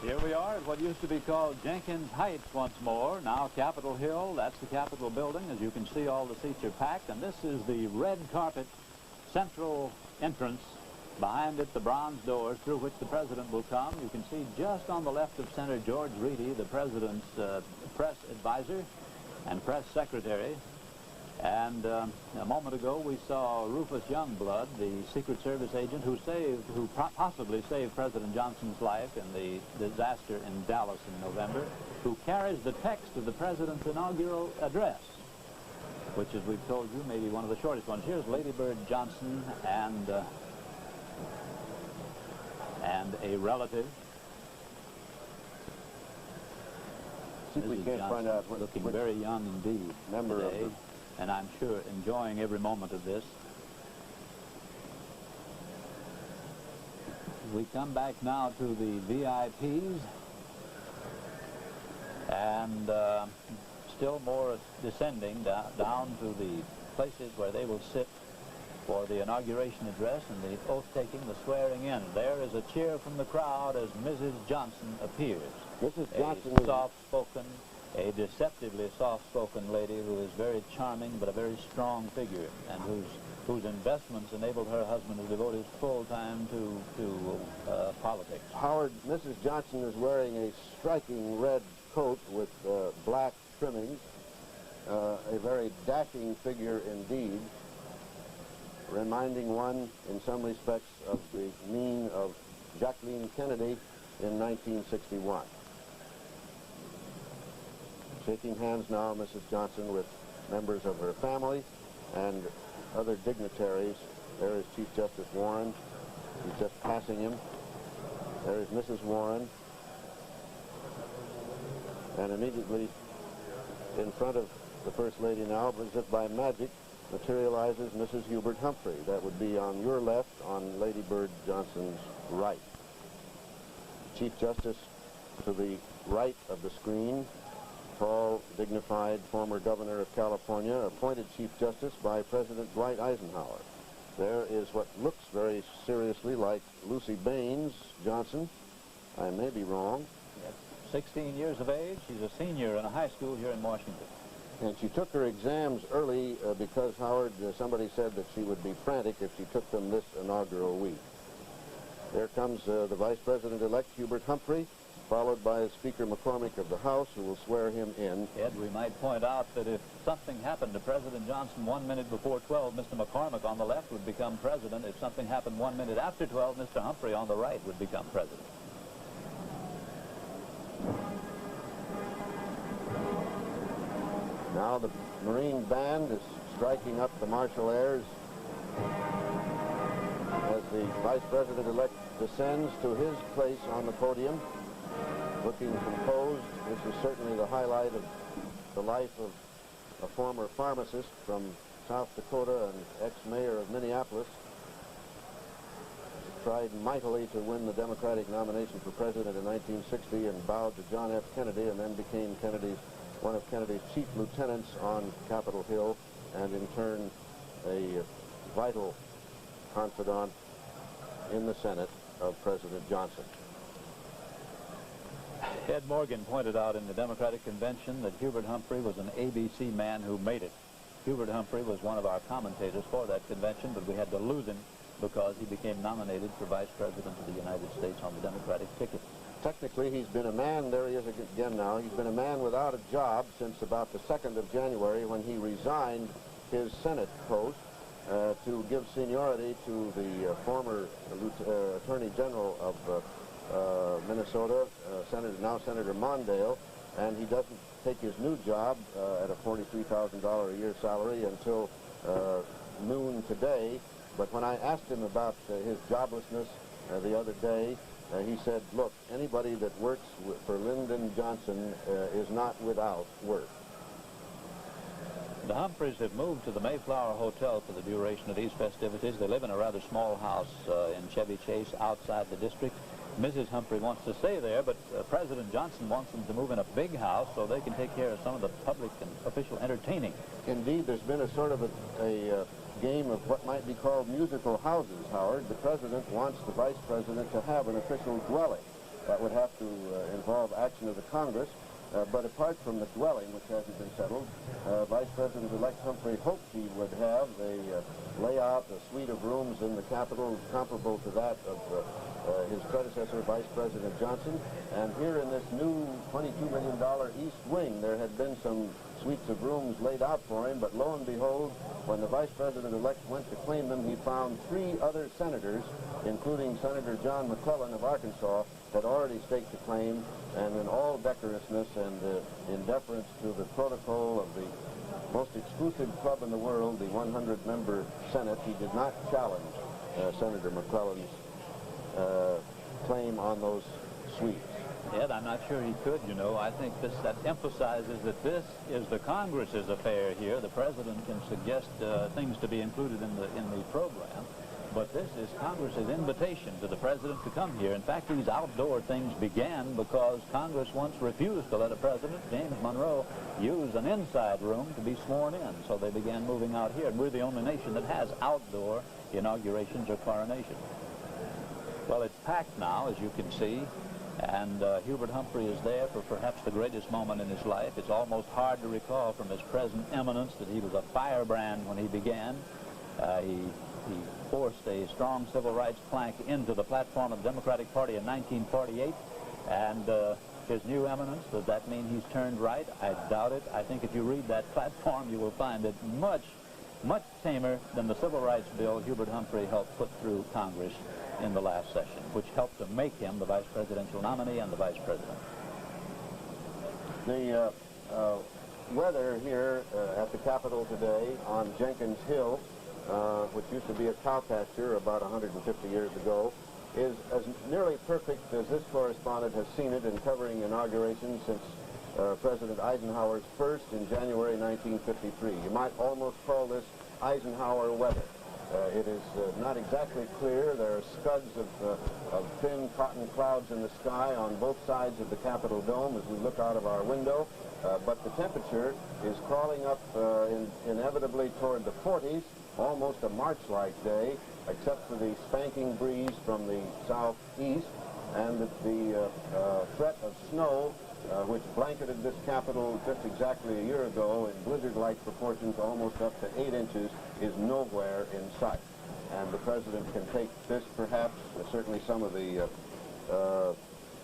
Here we are at what used to be called Jenkins Heights once more. Now Capitol Hill, that's the Capitol building. As you can see, all the seats are packed, and this is the red carpet central entrance. Behind it, the bronze doors through which the president will come. You can see just on the left of center George Reedy, the president's press advisor and press secretary. And a moment ago, we saw Rufus Youngblood, the Secret Service agent who possibly saved President Johnson's life in the disaster in Dallas in November, who carries the text of the president's inaugural address, which, as we've told you, may be one of the shortest ones. Here's Lady Bird Johnson and a relative. See if we can't find out what, looking very young indeed member today, of and I'm sure enjoying every moment of this. We come back now to the VIPs, and still more descending down to the places where they will sit for the inauguration address and the oath-taking, the swearing in. There is a cheer from the crowd as Mrs. Johnson appears. Mrs. Johnson, a soft-spoken, a deceptively soft-spoken lady who is very charming but a very strong figure, and whose investments enabled her husband to devote his full time to politics. Howard, Mrs. Johnson is wearing a striking red coat with black trimmings, a very dashing figure indeed, reminding one in some respects of the mien of Jacqueline Kennedy in 1961. Shaking hands now, Mrs. Johnson, with members of her family and other dignitaries. There is Chief Justice Warren. He's just passing him. There is Mrs. Warren. And immediately in front of the First Lady now, as if by magic, materializes Mrs. Hubert Humphrey. That would be on your left, on Lady Bird Johnson's right. Chief Justice to the right of the screen, tall, dignified former governor of California, appointed Chief Justice by President Dwight Eisenhower. There is what looks very seriously like Lucy Baines Johnson. I may be wrong. Yes. 16 years of age. She's a senior in a high school here in Washington. And she took her exams early because, Howard, somebody said that she would be frantic if she took them this inaugural week. There comes the Vice President-elect Hubert Humphrey, followed by Speaker McCormick of the House, who will swear him in. Ed, we might point out that if something happened to President Johnson 1 minute before 12, Mr. McCormick on the left would become president. If something happened 1 minute after 12, Mr. Humphrey on the right would become president. Now the Marine Band is striking up the martial airs as the Vice President-elect descends to his place on the podium, looking composed. This is certainly the highlight of the life of a former pharmacist from South Dakota and ex-mayor of Minneapolis. He tried mightily to win the Democratic nomination for president in 1960 and bowed to John F. Kennedy, and then became one of Kennedy's chief lieutenants on Capitol Hill, and in turn a vital confidant in the Senate of President Johnson. Ed Morgan pointed out in the Democratic Convention that Hubert Humphrey was an ABC man who made it. Hubert Humphrey was one of our commentators for that convention, but we had to lose him because he became nominated for Vice President of the United States on the Democratic ticket. Technically, he's been a man, there he is again now, he's been a man without a job since about the 2nd of January when he resigned his Senate post to give seniority to the former Attorney General of Minnesota, now Senator Mondale, and he doesn't take his new job at a $43,000 a year salary until noon today. But when I asked him about his joblessness the other day, he said, look, anybody that works for Lyndon Johnson is not without work. The Humphreys have moved to the Mayflower Hotel for the duration of these festivities. They live in a rather small house in Chevy Chase outside the district. Mrs. Humphrey wants to stay there, but President Johnson wants them to move in a big house so they can take care of some of the public and official entertaining. Indeed, there's been a sort of a game of what might be called musical houses, Howard. The president wants the vice president to have an official dwelling. That would have to involve action of the Congress. But apart from the dwelling, which hasn't been settled, Vice President-elect Humphrey hoped he would have a layout, a suite of rooms in the Capitol comparable to that of his predecessor, Vice President Johnson. And here in this new $22 million East Wing, there had been some suites of rooms laid out for him, but lo and behold, when the Vice President-elect went to claim them, he found 3 other senators, including Senator John McClellan of Arkansas, had already staked a claim, and in all decorousness and in deference to the protocol of the most exclusive club in the world, the 100-member Senate, he did not challenge Senator McClellan's claim on those suites. Ed, I'm not sure he could, you know. I think that emphasizes that this is the Congress's affair here. The president can suggest things to be included in the program, but this is Congress's invitation to the president to come here. In fact, these outdoor things began because Congress once refused to let a president, James Monroe, use an inside room to be sworn in, so they began moving out here, and we're the only nation that has outdoor inaugurations or coronations. Well, it's packed now, as you can see. And Hubert Humphrey is there for perhaps the greatest moment in his life. It's almost hard to recall from his present eminence that he was a firebrand when he began. He forced a strong civil rights plank into the platform of the Democratic Party in 1948. And his new eminence, does that mean he's turned right? I doubt it. I think if you read that platform, you will find it much tamer than the Civil Rights Bill Hubert Humphrey helped put through Congress in the last session, which helped to make him the vice presidential nominee and the vice president. The weather here at the Capitol today on Jenkins Hill, which used to be a cow pasture about 150 years ago, is as nearly perfect as this correspondent has seen it in covering inaugurations since President Eisenhower's first in January 1953. You might almost call this Eisenhower weather. It is not exactly clear. There are scuds of thin cotton clouds in the sky on both sides of the Capitol dome as we look out of our window, but the temperature is crawling up inevitably toward the 40s, almost a March-like day, except for the spanking breeze from the southeast and the threat of snow, which blanketed this Capitol just exactly a year ago in blizzard-like proportions, almost up to 8 inches, is nowhere in sight. And the president can take this, perhaps, certainly some of the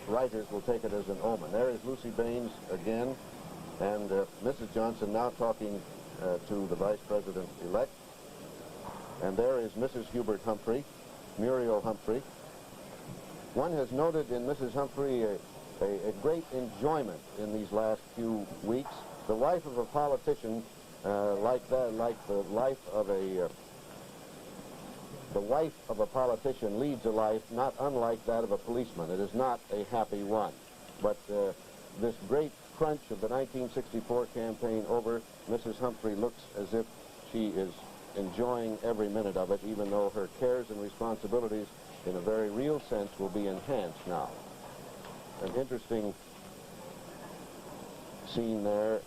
writers will take it as an omen. There is Lucy Baines again, and Mrs. Johnson now talking to the vice president-elect. And there is Mrs. Hubert Humphrey, Muriel Humphrey. One has noted in Mrs. Humphrey a great enjoyment in these last few weeks. The wife of a politician, like the wife of a politician leads a life not unlike that of a policeman. It is not a happy one. But this great crunch of the 1964 campaign over, Mrs. Humphrey looks as if she is enjoying every minute of it, even though her cares and responsibilities in a very real sense will be enhanced now. An interesting scene there.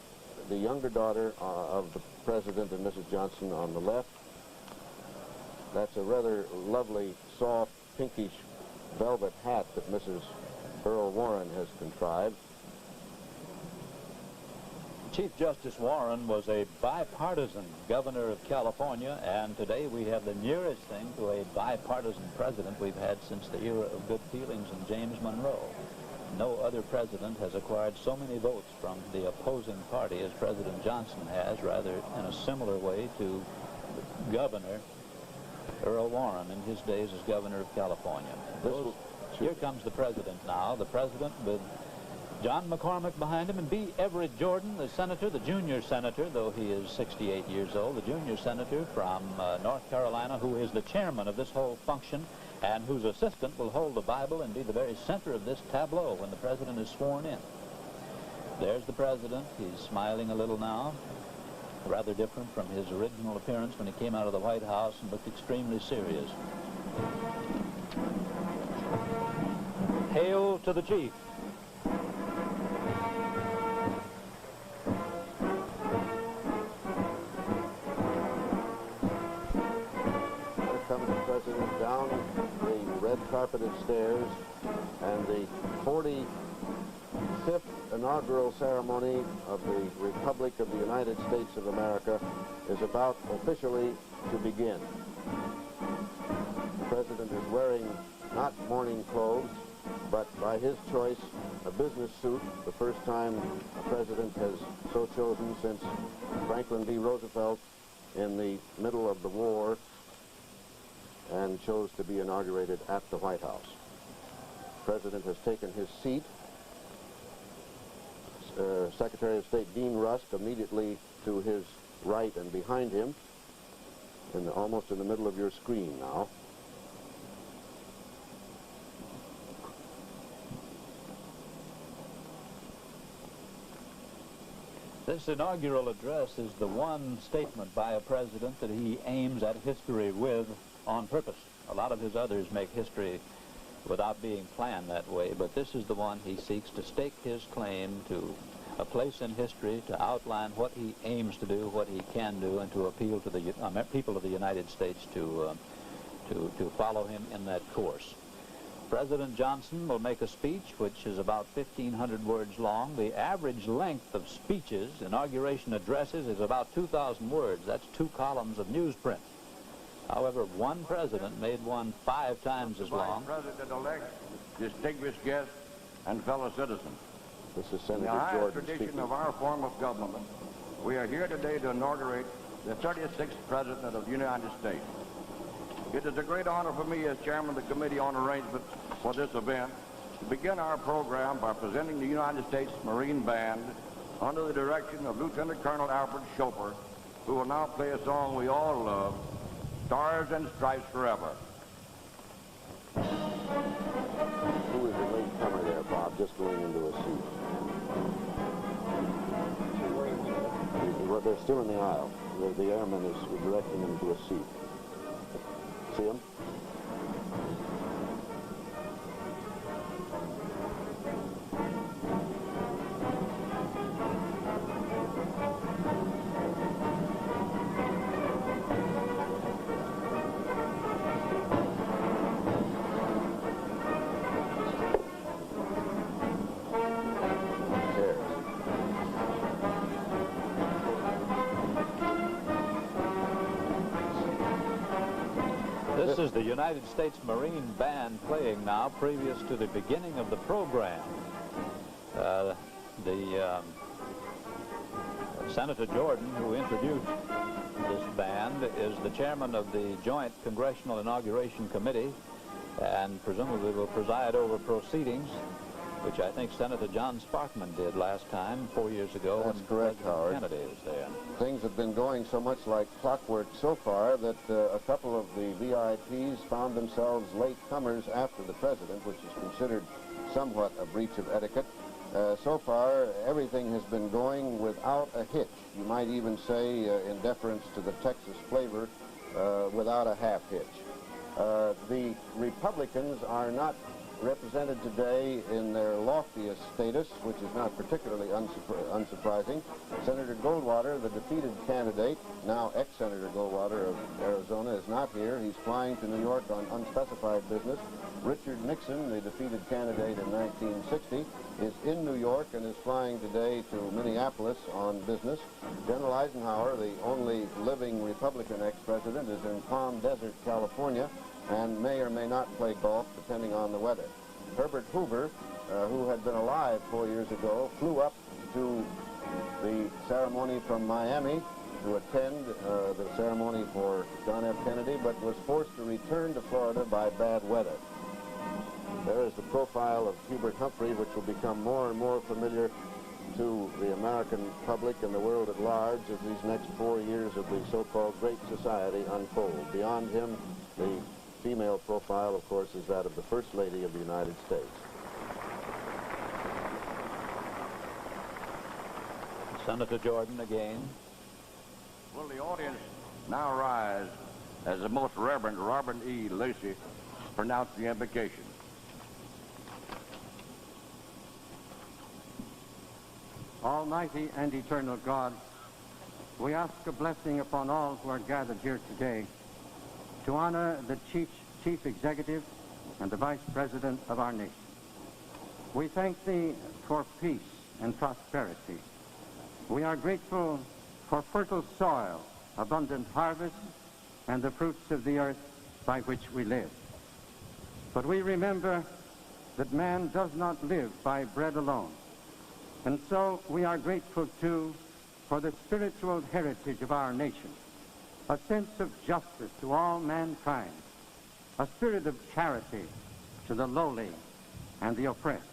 The younger daughter of the president and Mrs. Johnson on the left. That's a rather lovely, soft, pinkish velvet hat that Mrs. Earl Warren has contrived. Chief Justice Warren was a bipartisan governor of California, and today we have the nearest thing to a bipartisan president we've had since the era of good feelings in James Monroe. No other president has acquired so many votes from the opposing party as President Johnson has, rather in a similar way to Governor Earl Warren in his days as governor of California. Here comes the president now, the president with John McCormick behind him, and B. Everett Jordan, the senator, the junior senator, though he is 68 years old, the junior senator from North Carolina, who is the chairman of this whole function and whose assistant will hold the Bible and be the very center of this tableau when the president is sworn in. There's the president. He's smiling a little now, rather different from his original appearance when he came out of the White House and looked extremely serious. Hail to the chief. Comes the president down the red carpeted stairs, and the 45th inaugural ceremony of the Republic of the United States of America is about officially to begin. The President is wearing not morning clothes, but by his choice, a business suit, the first time a president has so chosen since Franklin D. Roosevelt in the middle of the war and chose to be inaugurated at the White House. The President has taken his seat. Secretary of State Dean Rusk immediately to his right and behind him, almost in the middle of your screen now. This inaugural address is the one statement by a president that he aims at history with on purpose. A lot of his others make history without being planned that way, but this is the one he seeks to stake his claim to a place in history, to outline what he aims to do, what he can do, and to appeal to the people of the United States to follow him in that course. President Johnson will make a speech which is about 1,500 words long. The average length of speeches, inauguration addresses, is about 2,000 words. That's 2 columns of newsprint. However, one president made one 5 times as long. President-elect, distinguished guests, and fellow citizens. This is Senator In the highest Jordan tradition speaking. of our form of government, we are here today to inaugurate the 36th President of the United States. It is a great honor for me as chairman of the Committee on Arrangements for this event to begin our program by presenting the United States Marine Band under the direction of Lieutenant Colonel Alfred Schoper, who will now play a song we all love, Stars and Stripes Forever. Who is the latecomer there, Bob, just going into a seat? They're still in the aisle. The airman is directing them to a seat. See him? This is the United States Marine Band playing now, previous to the beginning of the program. Senator Jordan, who introduced this band, is the chairman of the Joint Congressional Inauguration Committee and presumably will preside over proceedings, which I think Senator John Sparkman did last time, 4 years ago. That's when correct, President Howard. Kennedy was there. Things have been going so much like clockwork so far that a couple of the VIPs found themselves latecomers after the president, which is considered somewhat a breach of etiquette. So far, everything has been going without a hitch. You might even say, in deference to the Texas flavor, without a half hitch. The Republicans are not represented today in their loftiest status, which is not particularly unsurprising. Senator Goldwater, the defeated candidate, now ex-Senator Goldwater of Arizona, is not here. He's flying to New York on unspecified business. Richard Nixon, the defeated candidate in 1960, is in New York and is flying today to Minneapolis on business. General Eisenhower, the only living Republican ex-president, is in Palm Desert, California, and may or may not play golf, depending on the weather. Herbert Hoover, who had been alive 4 years ago, flew up to the ceremony from Miami to attend the ceremony for John F. Kennedy, but was forced to return to Florida by bad weather. There is the profile of Hubert Humphrey, which will become more and more familiar to the American public and the world at large as these next 4 years of the so-called Great Society unfold. Beyond him, the female profile, of course, is that of the First Lady of the United States. Senator Jordan again. Will the audience now rise as the Most Reverend Robert E. Lacey pronounced the invocation? Almighty and eternal God, we ask a blessing upon all who are gathered here today to honor the Chief Executive and the Vice President of our nation. we thank thee for peace and prosperity. We are grateful for fertile soil, abundant harvest, and the fruits of the earth by which we live. But we remember that man does not live by bread alone. And so we are grateful, too, for the spiritual heritage of our nation, a sense of justice to all mankind, a spirit of charity to the lowly and the oppressed.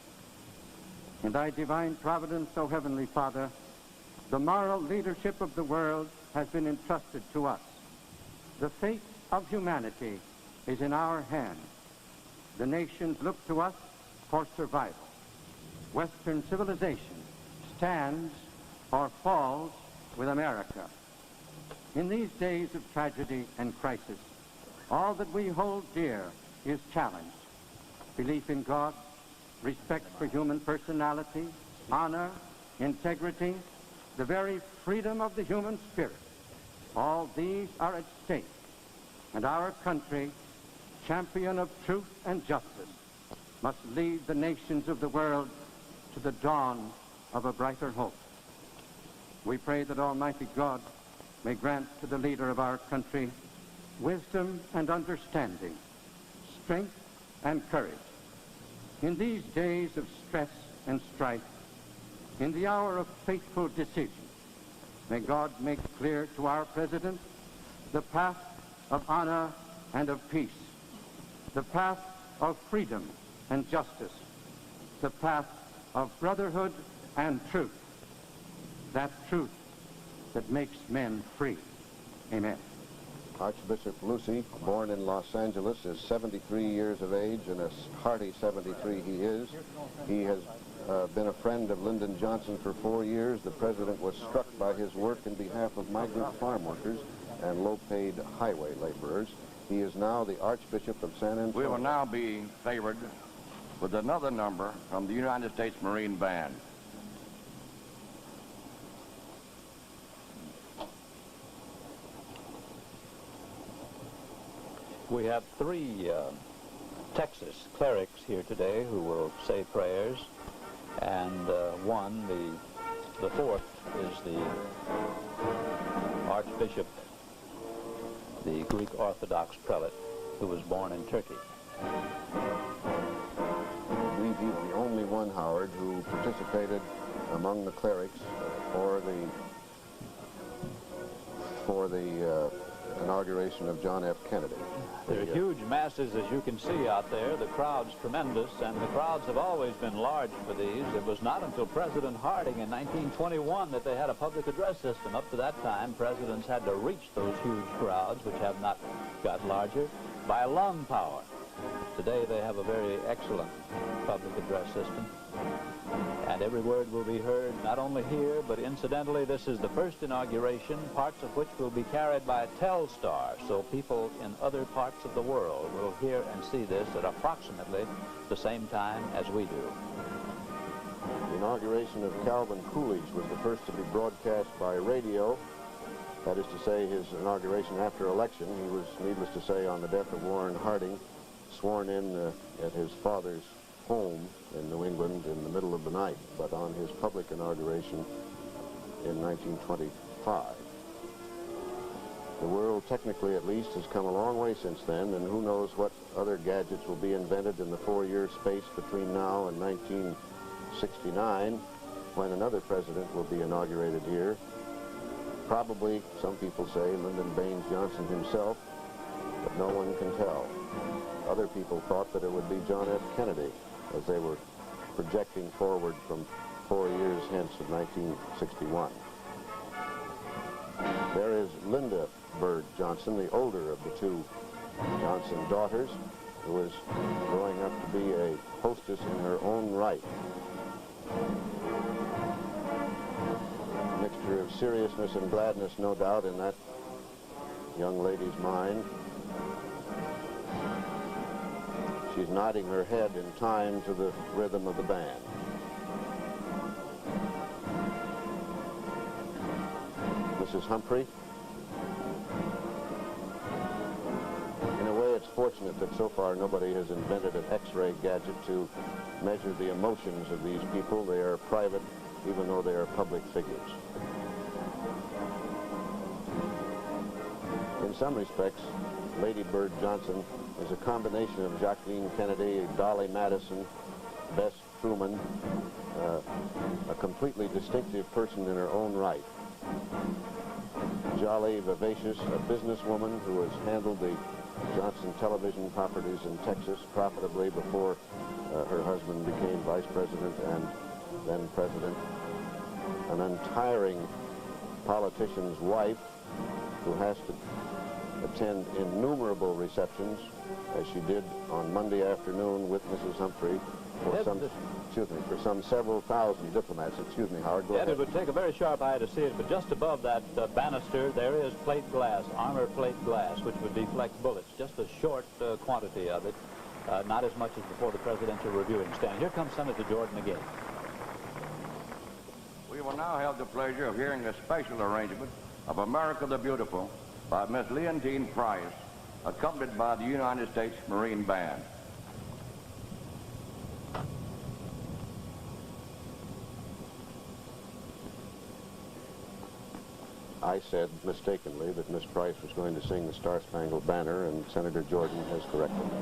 In thy divine providence, O Heavenly Father, the moral leadership of the world has been entrusted to us. The fate of humanity is in our hands. The nations look to us for survival. Western civilization stands or falls with America. In these days of tragedy and crisis, all that we hold dear is challenged. Belief in God, respect for human personality, honor, integrity, the very freedom of the human spirit. All these are at stake, and our country, champion of truth and justice, must lead the nations of the world to the dawn of a brighter hope. We pray that Almighty God may grant to the leader of our country wisdom and understanding, strength and courage. In these days of stress and strife, in the hour of fateful decision, may God make clear to our President the path of honor and of peace, the path of freedom and justice, the path of brotherhood and truth, that truth that makes men free. Amen. Archbishop Lucy, born in Los Angeles, is 73 years of age, and a hearty 73 he is. He has been a friend of Lyndon Johnson for 4 years. The president was struck by his work in behalf of migrant farm workers and low-paid highway laborers. He is now the Archbishop of San Antonio. We will now be favored with another number from the United States Marine Band. We have three Texas clerics here today who will say prayers, and one, the fourth, is the Archbishop, the Greek Orthodox prelate, who was born in Turkey. I believe he's the only one, Howard, who participated among the clerics for the inauguration of John F. Kennedy. There are huge masses, as you can see out there. The crowd's tremendous, and the crowds have always been large for these. It was not until President Harding in 1921 that they had a public address system. Up to that time, presidents had to reach those huge crowds, which have not got larger, by lung power. Today, they have a very excellent public address system, and every word will be heard not only here, but incidentally, this is the first inauguration, parts of which will be carried by a Telstar, so people in other parts of the world will hear and see this at approximately the same time as we do. The inauguration of Calvin Coolidge was the first to be broadcast by radio. That is to say, his inauguration after election. He was, needless to say, on the death of Warren Harding, sworn in at his father's home in New England in the middle of the night, but on his public inauguration in 1925. The world, technically at least, has come a long way since then, and who knows what other gadgets will be invented in the 4-year space between now and 1969, when another president will be inaugurated here. Probably, some people say, Lyndon Baines Johnson himself, but no one can tell. Other people thought that it would be John F. Kennedy, as they were projecting forward from 4 years hence of 1961. There is Linda Bird Johnson, the older of the two Johnson daughters, who is growing up to be a hostess in her own right. A mixture of seriousness and gladness, no doubt, in that young lady's mind. She's nodding her head in time to the rhythm of the band. Mrs. Humphrey. In a way, it's fortunate that so far nobody has invented an X-ray gadget to measure the emotions of these people. They are private, even though they are public figures. In some respects, Lady Bird Johnson is a combination of Jacqueline Kennedy, Dolly Madison, Bess Truman, a completely distinctive person in her own right. Jolly, vivacious, a businesswoman who has handled the Johnson television properties in Texas profitably before her husband became vice president and then president. An untiring politician's wife who has to attend innumerable receptions, as she did on Monday afternoon with Mrs. Humphrey, for some several thousand diplomats. Excuse me, Howard, go ahead. It would take a very sharp eye to see it, but just above that banister, there is plate glass, armor plate glass, which would deflect bullets. Just a short quantity of it, not as much as before the presidential reviewing stand. Here comes Senator Jordan again. We will now have the pleasure of hearing a special arrangement of America the Beautiful by Miss Lyndon Price, accompanied by the United States Marine Band. I said mistakenly that Miss Price was going to sing the Star-Spangled Banner, and Senator Jordan has corrected me.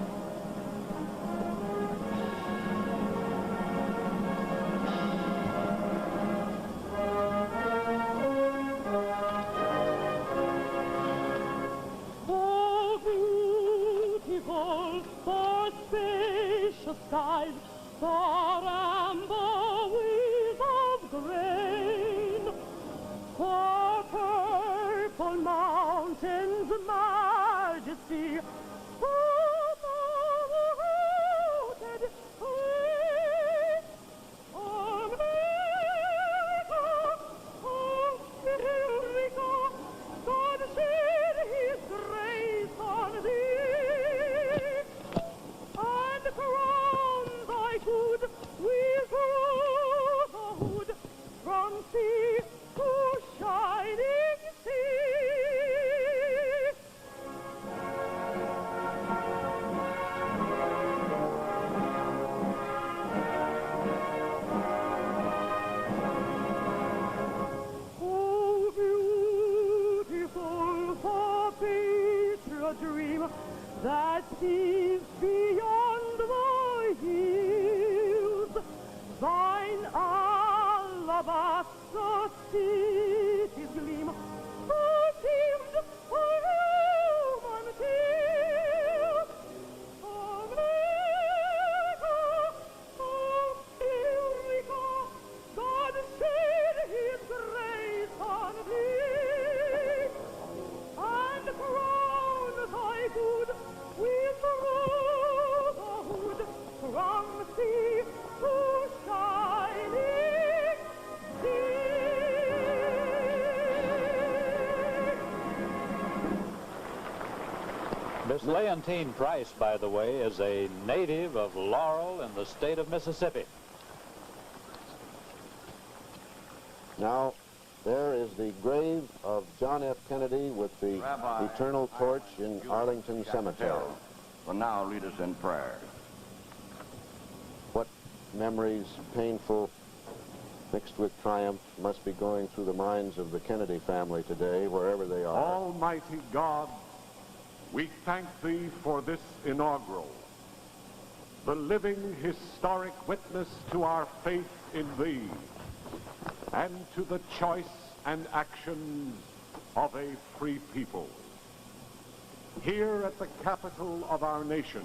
Skies, for amber wheels of grain, for purple mountains' majesty, for rooted trees, America, God shed His grace on thee, and crown thy good with rose from sea to shining sea. Oh, beautiful for patriot dream that sees beyond the hills, thine alabaster cities gleam, who seemed a human till. America, God shed His grace on thee, and crown thy good with rose from sea to shining sea. Miss Leontine Price, by the way, is a native of Laurel in the state of Mississippi. Now, there is the grave of John F. Kennedy with the Rabbi, eternal torch in Arlington Cemetery. Will now lead us in prayer. What memories, painful, mixed with triumph, must be going through the minds of the Kennedy family today, wherever they are. Almighty God, we thank Thee for this inaugural, the living historic witness to our faith in Thee, and to the choice and actions of a free people. Here at the capital of our nation,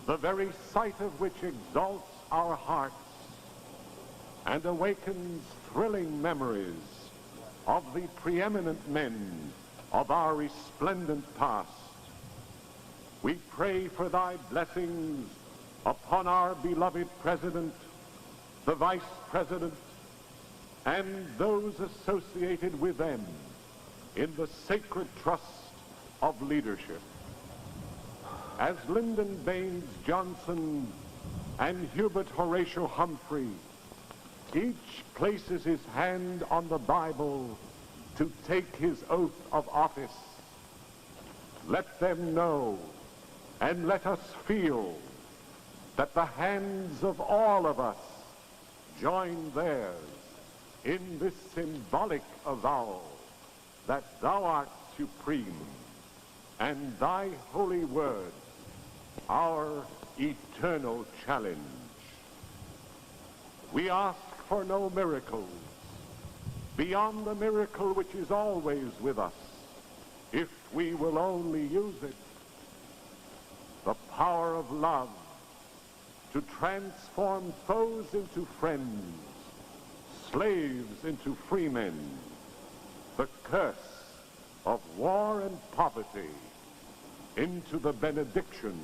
the very sight of which exalts our hearts and awakens thrilling memories of the preeminent men of our resplendent past. We pray for Thy blessings upon our beloved President, the Vice President, and those associated with them in the sacred trust of leadership. As Lyndon Baines Johnson and Hubert Horatio Humphrey each places his hand on the Bible to take his oath of office, let them know and let us feel that the hands of all of us join theirs in this symbolic avowal that thou art supreme, and thy holy word our eternal challenge. We ask for no miracles beyond the miracle which is always with us, if we will only use it. The power of love to transform foes into friends, slaves into freemen, the curse of war and poverty into the benediction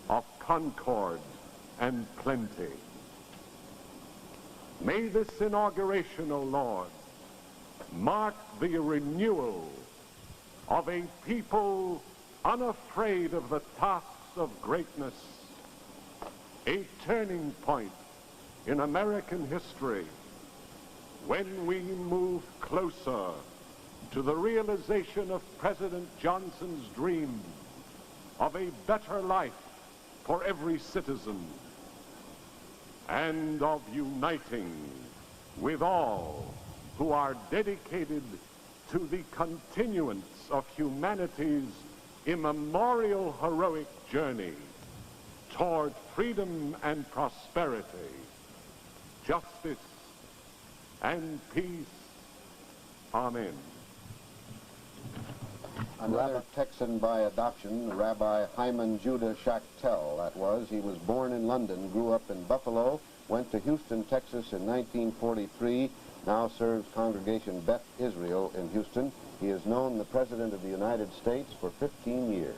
of concord and plenty. May this inauguration, O Lord, mark the renewal of a people unafraid of the tasks of greatness, a turning point in American history when we move closer to the realization of President Johnson's dream of a better life for every citizen, and of uniting with all who are dedicated to the continuance of humanity's immemorial heroic journey toward freedom and prosperity, justice and peace. Amen. Another Texan by adoption, Rabbi Hyman Judah Schachtel, that was. He was born in London, grew up in Buffalo, went to Houston, Texas in 1943, now serves Congregation Beth Israel in Houston. He has known the President of the United States for 15 years.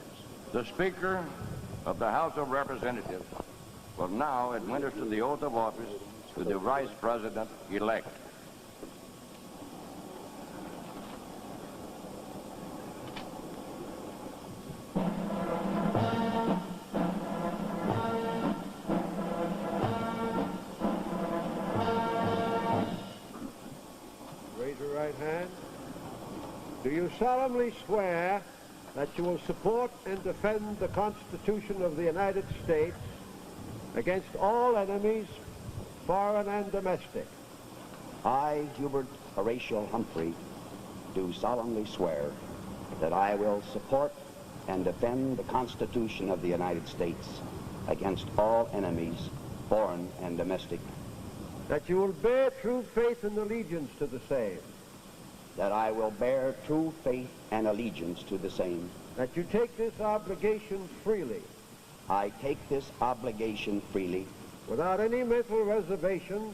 The Speaker of the House of Representatives will now administer the oath of office to the Vice President-elect. Raise your right hand. Do you solemnly swear that you will support and defend the Constitution of the United States against all enemies, foreign and domestic? I, Hubert Horatio Humphrey, do solemnly swear that I will support and defend the Constitution of the United States against all enemies, foreign and domestic. That you will bear true faith and allegiance to the same. That I will bear true faith and allegiance to the same. That you take this obligation freely. I take this obligation freely. Without any mental reservation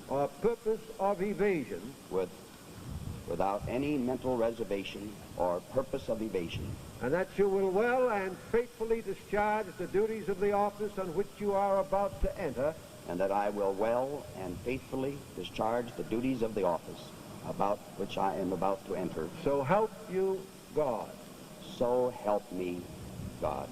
or purpose of evasion. Without any mental reservation or purpose of evasion. And that you will well and faithfully discharge the duties of the office on which you are about to enter. And that I will well and faithfully discharge the duties of the office about which I am about to enter. So help you God. So help me God.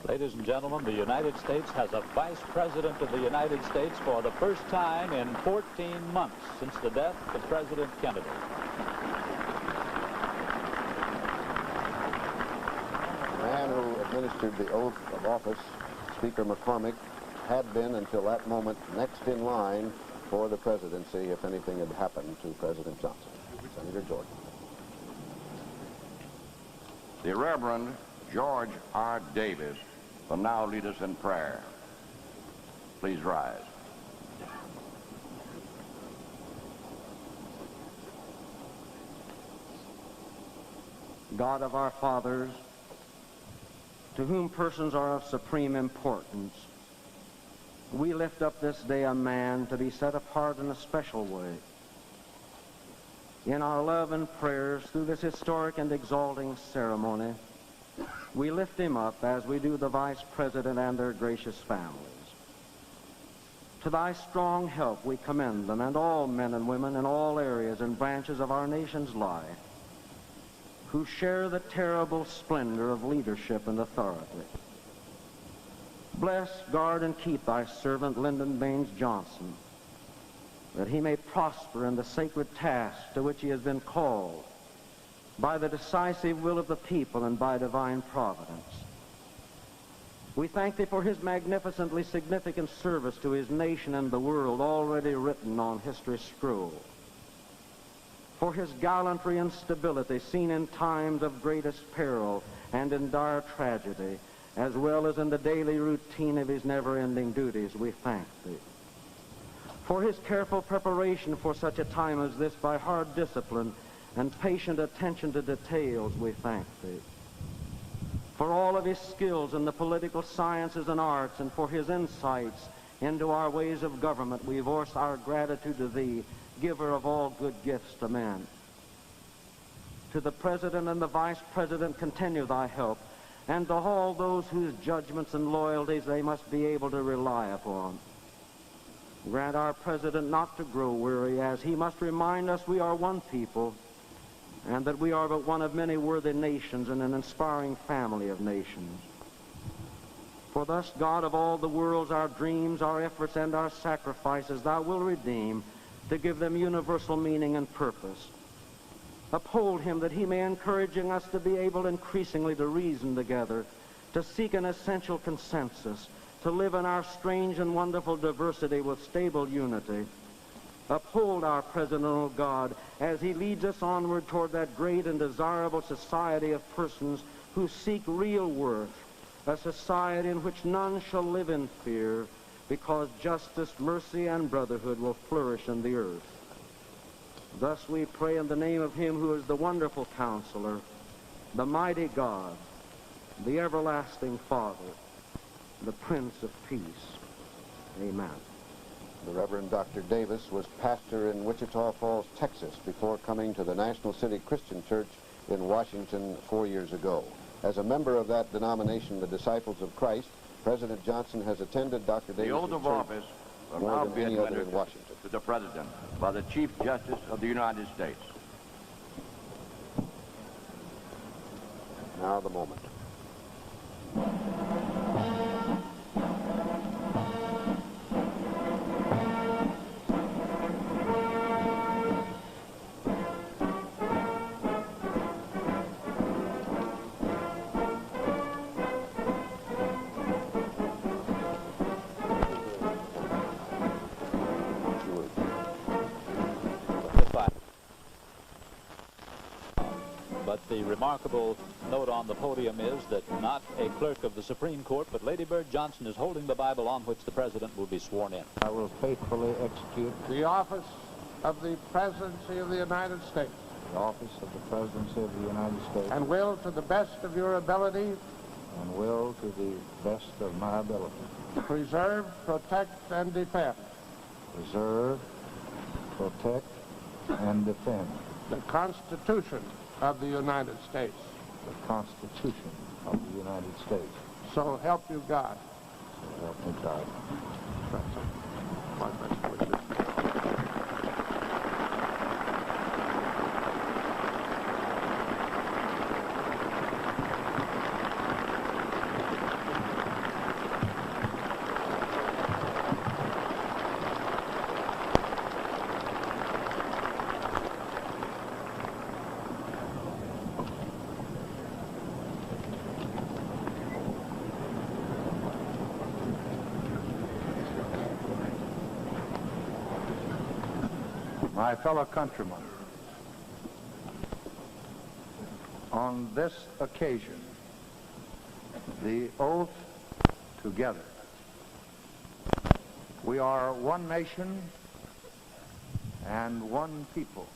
Ladies and gentlemen, the United States has a Vice President of the United States for the first time in 14 months since the death of President Kennedy. The man who administered the oath of office, Speaker McCormick, had been until that moment next in line for the presidency if anything had happened to President Johnson. Senator Jordan. The Reverend George R. Davis will now lead us in prayer. Please rise. God of our fathers, to whom persons are of supreme importance, we lift up this day a man to be set apart in a special way. In our love and prayers through this historic and exalting ceremony, we lift him up as we do the Vice President and their gracious families. To thy strong help we commend them and all men and women in all areas and branches of our nation's life who share the terrible splendor of leadership and authority. Bless, guard, and keep thy servant Lyndon Baines Johnson, that he may prosper in the sacred task to which he has been called by the decisive will of the people and by divine providence. We thank thee for his magnificently significant service to his nation and the world already written on history's scroll. For his gallantry and stability seen in times of greatest peril and in dire tragedy, as well as in the daily routine of his never-ending duties, we thank thee. For his careful preparation for such a time as this by hard discipline and patient attention to details, we thank thee. For all of his skills in the political sciences and arts, and for his insights into our ways of government, we voice our gratitude to thee, giver of all good gifts to men. To the President and the Vice President, continue thy help, and to all those whose judgments and loyalties they must be able to rely upon. Grant our President not to grow weary, as he must remind us we are one people, and that we are but one of many worthy nations and an inspiring family of nations. For thus, God of all the worlds, our dreams, our efforts, and our sacrifices thou wilt redeem, to give them universal meaning and purpose. Uphold him, that he may encouraging us to be able increasingly to reason together, to seek an essential consensus, to live in our strange and wonderful diversity with stable unity. Uphold our President, O God, as he leads us onward toward that great and desirable society of persons who seek real worth, a society in which none shall live in fear, because justice, mercy, and brotherhood will flourish in the earth. Thus we pray in the name of him who is the wonderful Counselor, the mighty God, the everlasting Father, the Prince of Peace. Amen. The Reverend Dr. Davis was pastor in Wichita Falls, Texas, before coming to the National City Christian Church in Washington 4 years ago. As a member of that denomination, the Disciples of Christ, President Johnson has attended Dr. Davis' The oath of office will now be any other administered in Washington. to the President by the Chief Justice of the United States. Now the moment. But the remarkable note on the podium is that not a clerk of the Supreme Court, but Lady Bird Johnson is holding the Bible on which the President will be sworn in. I will faithfully execute the office of the Presidency of the United States, the office of the Presidency of the United States, and will, to the best of your ability, and will, to the best of my ability, preserve, protect, and defend preserve, protect, and defend the Constitution of the United States. the Constitution of the United States. So help you God. So help me God. My best wishes. My fellow countrymen, on this occasion, the oath together. We are one nation and one people.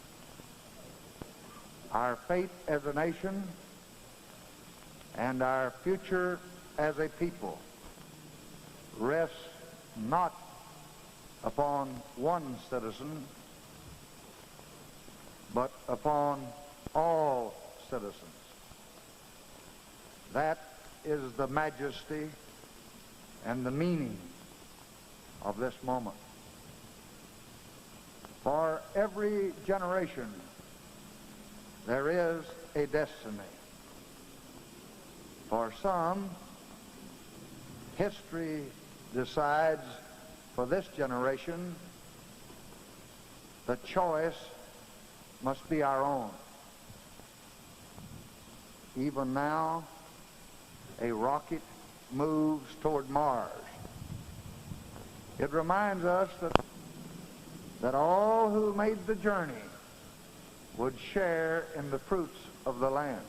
Our fate as a nation and our future as a people rests not upon one citizen, but upon all citizens. That is the majesty and the meaning of this moment. For every generation, there is a destiny. For some, history decides for this generation the choice must be our own. Even now, a rocket moves toward Mars. It reminds us that all who made the journey would share in the fruits of the land.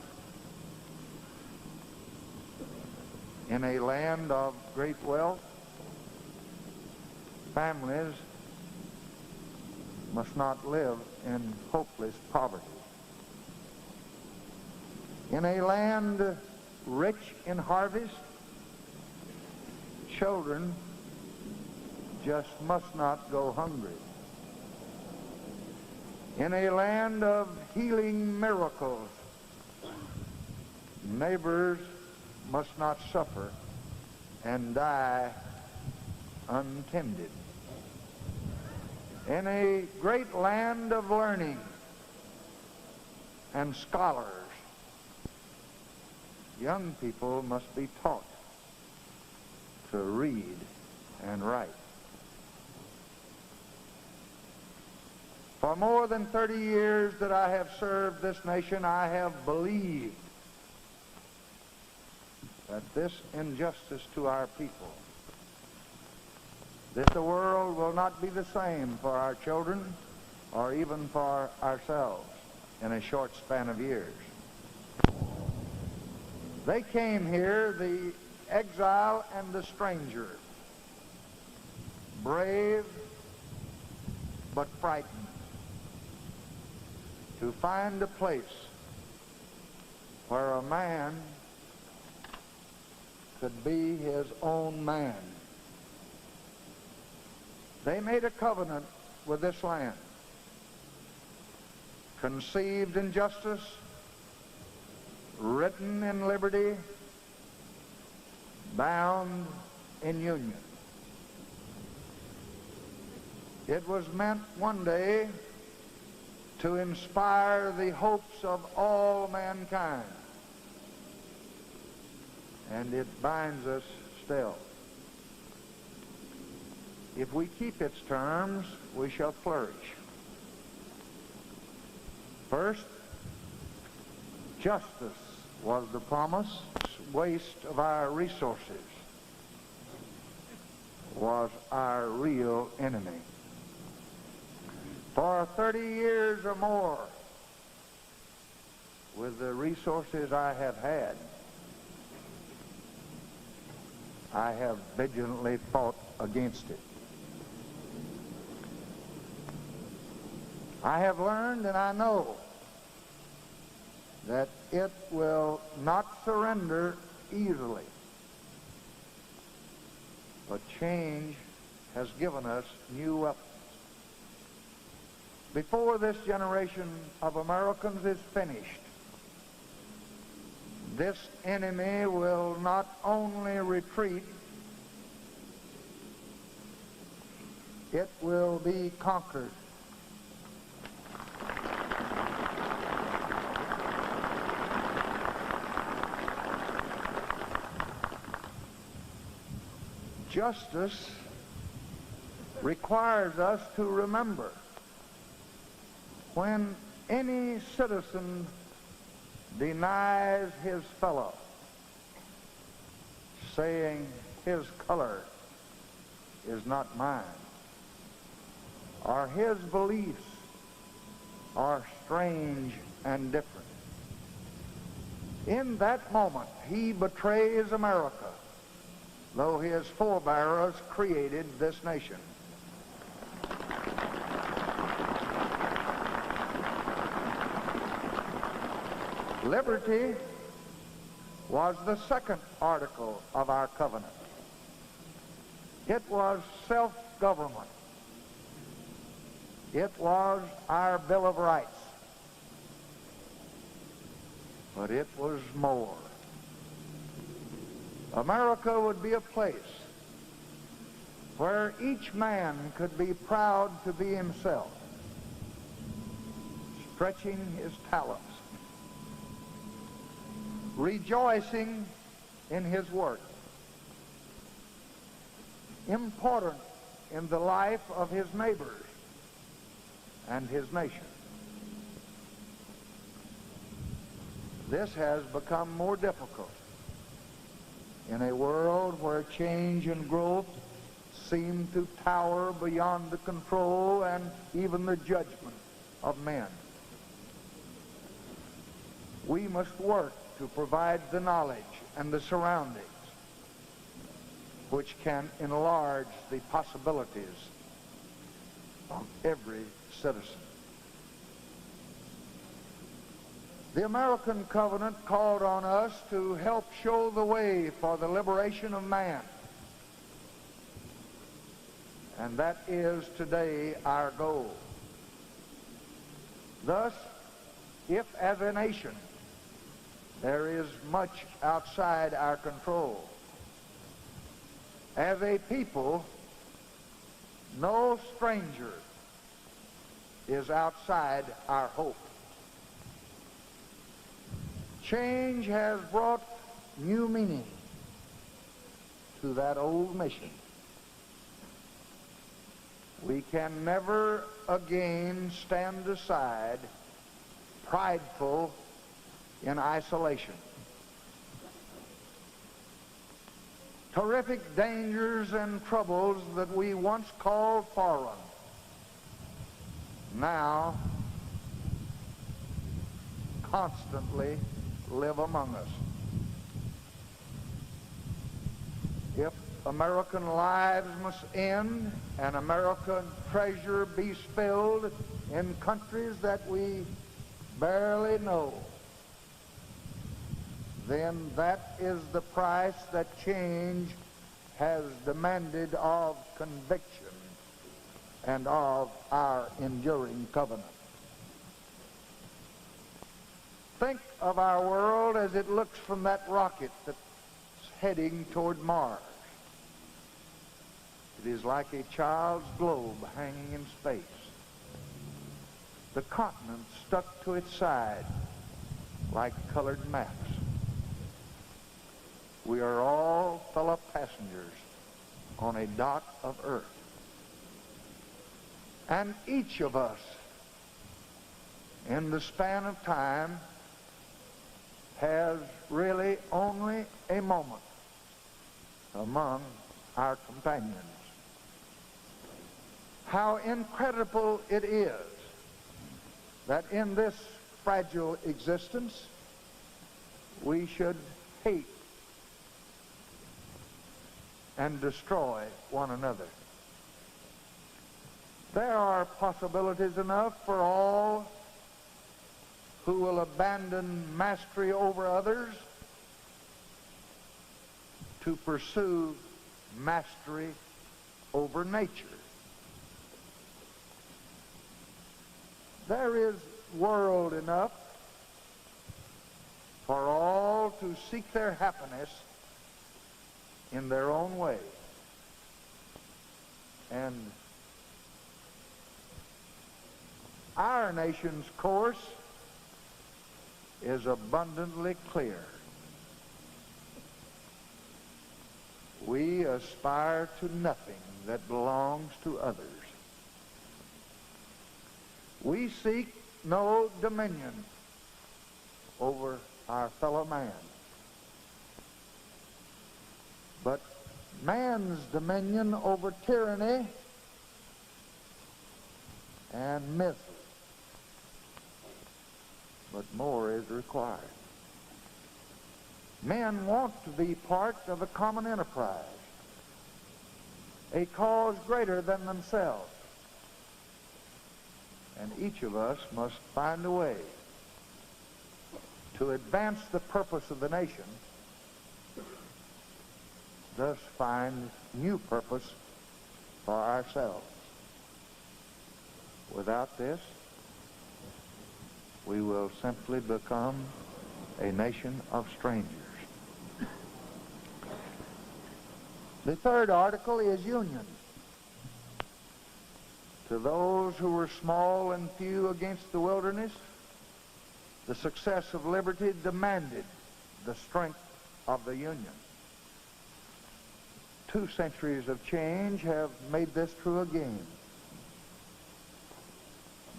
In a land of great wealth, families must not live in hopeless poverty. In a land rich in harvest, children just must not go hungry. In a land of healing miracles, neighbors must not suffer and die untended. In a great land of learning and scholars, young people must be taught to read and write. For more than 30 years that I have served this nation, I have believed that this injustice to our people, that the world will not be the same for our children or even for ourselves in a short span of years. They came here, the exile and the stranger, brave but frightened, to find a place where a man could be his own man. They made a covenant with this land, conceived in justice, written in liberty, bound in union. It was meant one day to inspire the hopes of all mankind, and it binds us still. If we keep its terms, we shall flourish. First, justice was the promise. Waste of our resources was our real enemy. For 30 years or more, with the resources I have had, I have vigilantly fought against it. I have learned and I know that it will not surrender easily. But change has given us new weapons. Before this generation of Americans is finished, this enemy will not only retreat, it will be conquered. Justice requires us to remember when any citizen denies his fellow, saying his color is not mine, or his beliefs are strange and different. In that moment, he betrays America, though his forebears created this nation. Liberty was the second article of our covenant. It was self-government. It was our Bill of Rights. But it was more. America would be a place where each man could be proud to be himself, stretching his talents, rejoicing in his work, important in the life of his neighbors and his nation. This has become more difficult in a world where change and growth seem to tower beyond the control and even the judgment of men. We must work to provide the knowledge and the surroundings which can enlarge the possibilities of every citizen. The American Covenant called on us to help show the way for the liberation of man. And that is today our goal. Thus, if as a nation there is much outside our control, as a people, no stranger is outside our hope. Change has brought new meaning to that old mission. We can never again stand aside, prideful in isolation. Terrific dangers and troubles that we once called foreign now constantly live among us. If American lives must end and American treasure be spilled in countries that we barely know, then that is the price that change has demanded of conviction and of our enduring covenant. Think of our world as it looks from that rocket that's heading toward Mars. It is like a child's globe hanging in space. The continents stuck to its side like colored maps. We are all fellow passengers on a dot of Earth. And each of us, in the span of time, has really only a moment among our companions. How incredible it is that in this fragile existence we should hate and destroy one another. There are possibilities enough for all who will abandon mastery over others to pursue mastery over nature. There is world enough for all to seek their happiness in their own way. And our nation's course is abundantly clear. We aspire to nothing that belongs to others. We seek no dominion over our fellow man, but man's dominion over tyranny and misery. But more is required. Men want to be part of a common enterprise, a cause greater than themselves. And each of us must find a way to advance the purpose of the nation, thus find new purpose for ourselves. Without this, we will simply become a nation of strangers. The third article is union. To those who were small and few against the wilderness, the success of liberty demanded the strength of the Union. 2 centuries of change have made this true again.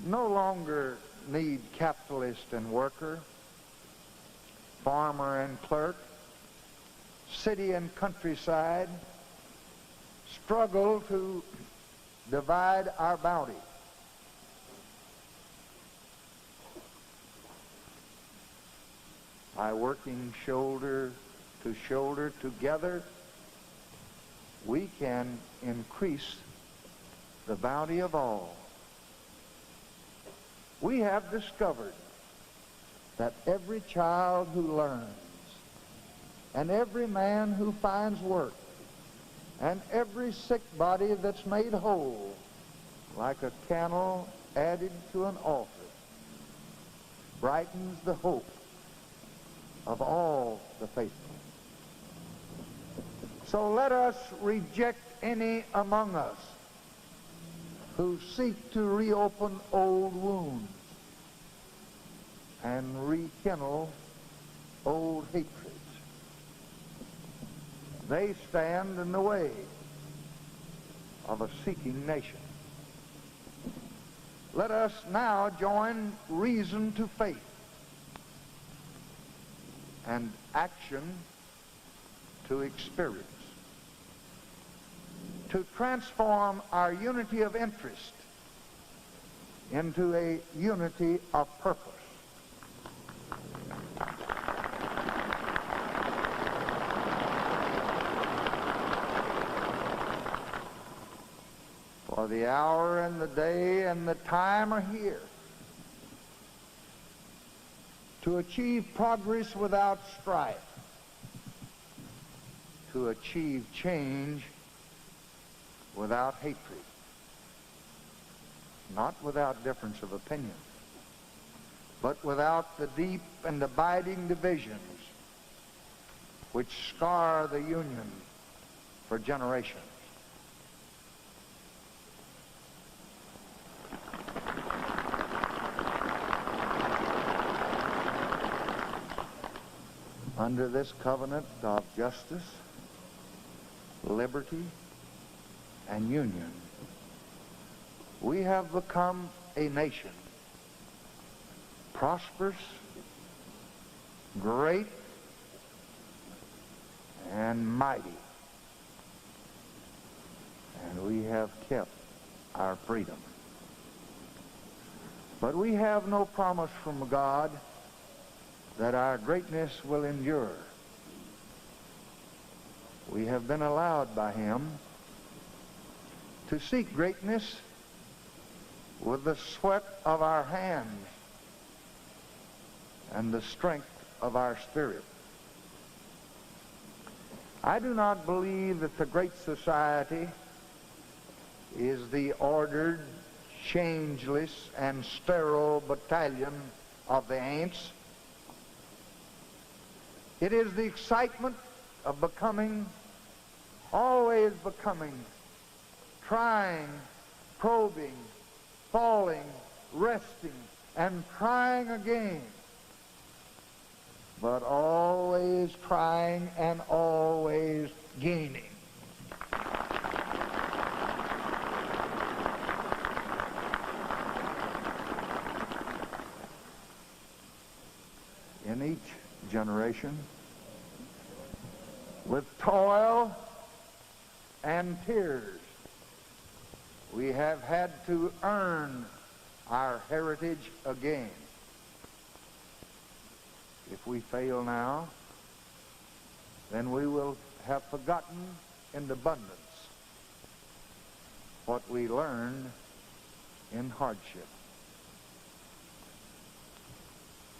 No longer need capitalist and worker, farmer and clerk, city and countryside struggle to divide our bounty. By working shoulder to shoulder together, we can increase the bounty of all. We have discovered that every child who learns, and every man who finds work, and every sick body that's made whole, like a candle added to an altar, brightens the hope of all the faithful. So let us reject any among us who seek to reopen old wounds and rekindle old hatreds. They stand in the way of a seeking nation. Let us now join reason to faith and action to experience, to transform our unity of interest into a unity of purpose. For the hour and the day and the time are here to achieve progress without strife, to achieve change without hatred, not without difference of opinion, but without the deep and abiding divisions which scar the Union for generations. Under this covenant of justice, liberty, and union, we have become a nation, prosperous, great, and mighty. And we have kept our freedom. But we have no promise from God that our greatness will endure. We have been allowed by Him to seek greatness with the sweat of our hands and the strength of our spirit. I do not believe that the great society is the ordered, changeless, and sterile battalion of the ants. It is the excitement of becoming, always becoming, trying, probing, falling, resting, and trying again, but always trying and always gaining. In each generation, with toil and tears, we have had to earn our heritage again. If we fail now, then we will have forgotten in abundance what we learned in hardship.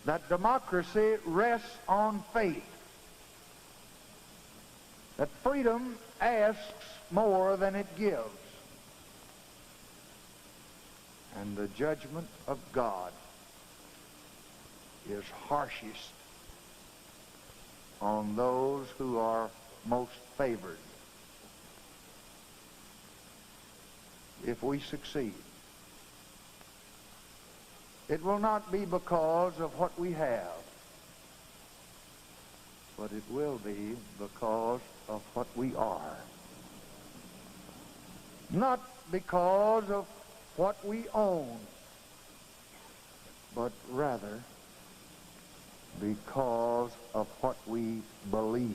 That democracy rests on faith. That freedom asks more than it gives. And the judgment of God is harshest on those who are most favored. If we succeed, it will not be because of what we have, but it will be because of what we are. Not because of what we own, but rather because of what we believe.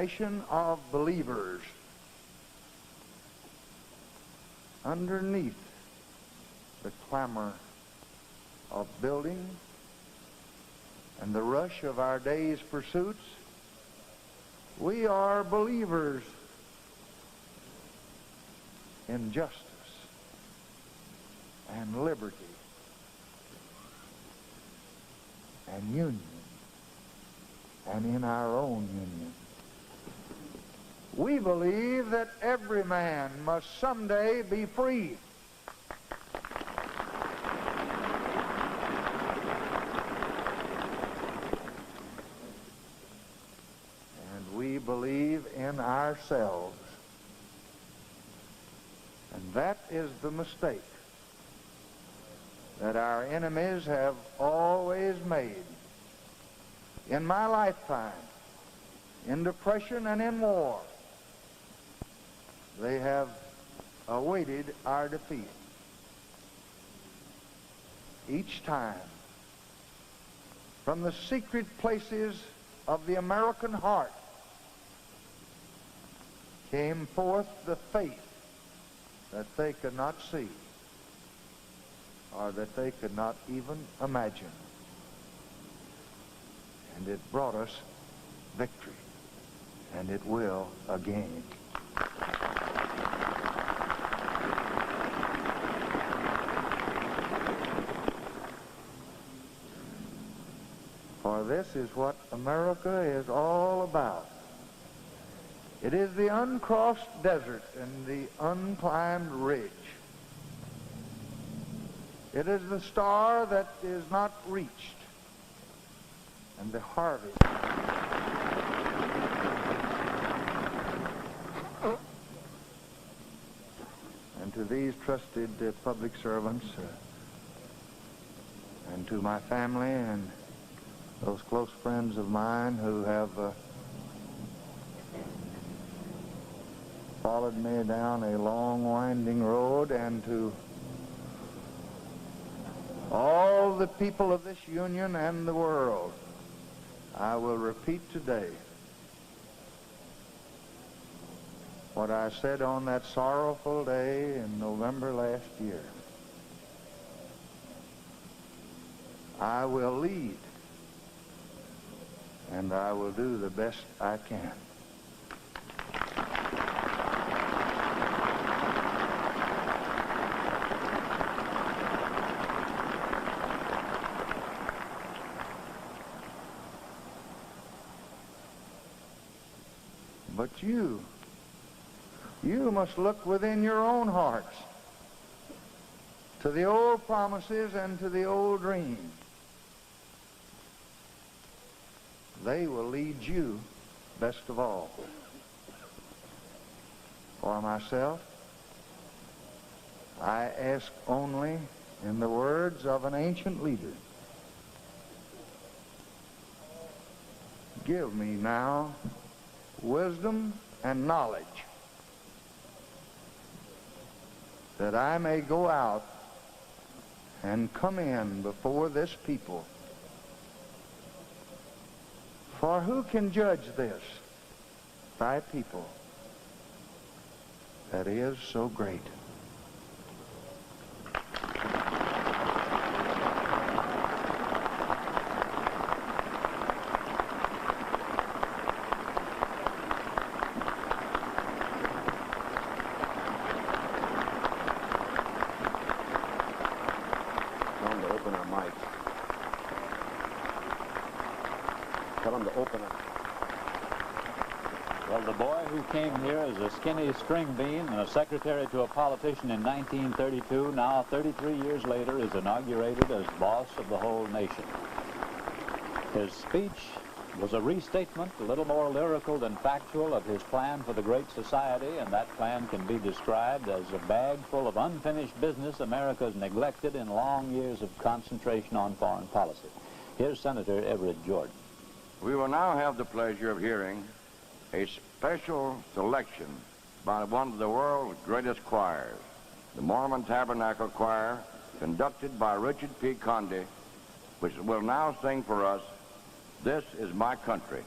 nation of believers underneath the clamor of building and the rush of our day's pursuits. We are believers in justice and liberty and union, and in our own union. We believe that every man must someday be free. And we believe in ourselves. And that is the mistake that our enemies have always made. In my lifetime, in depression and in war, they have awaited our defeat. Each time, from the secret places of the American heart, came forth the faith that they could not see, or that they could not even imagine. And it brought us victory, and it will again. For this is what America is all about. It is the uncrossed desert and the unclimbed ridge. It is the star that is not reached, and the harvest. And to these trusted public servants, and to my family and those close friends of mine who have followed me down a long, winding road, and to all the people of this union and the world, I will repeat today what I said on that sorrowful day in November last year. I will lead, and I will do the best I can. But you must look within your own hearts to the old promises and to the old dreams. They will lead you best of all. For myself, I ask only in the words of an ancient leader, give me now wisdom and knowledge, that I may go out and come in before this people. For who can judge this, thy people, that is so great? Well, the boy who came here as a skinny string bean and a secretary to a politician in 1932, now 33 years later, is inaugurated as boss of the whole nation. His speech was a restatement, a little more lyrical than factual, of his plan for the great society, and that plan can be described as a bag full of unfinished business America's neglected in long years of concentration on foreign policy. Here's Senator Everett Jordan. We will now have the pleasure of hearing a special selection by one of the world's greatest choirs, the Mormon Tabernacle Choir, conducted by Richard P. Condé, which will now sing for us, "This Is My Country."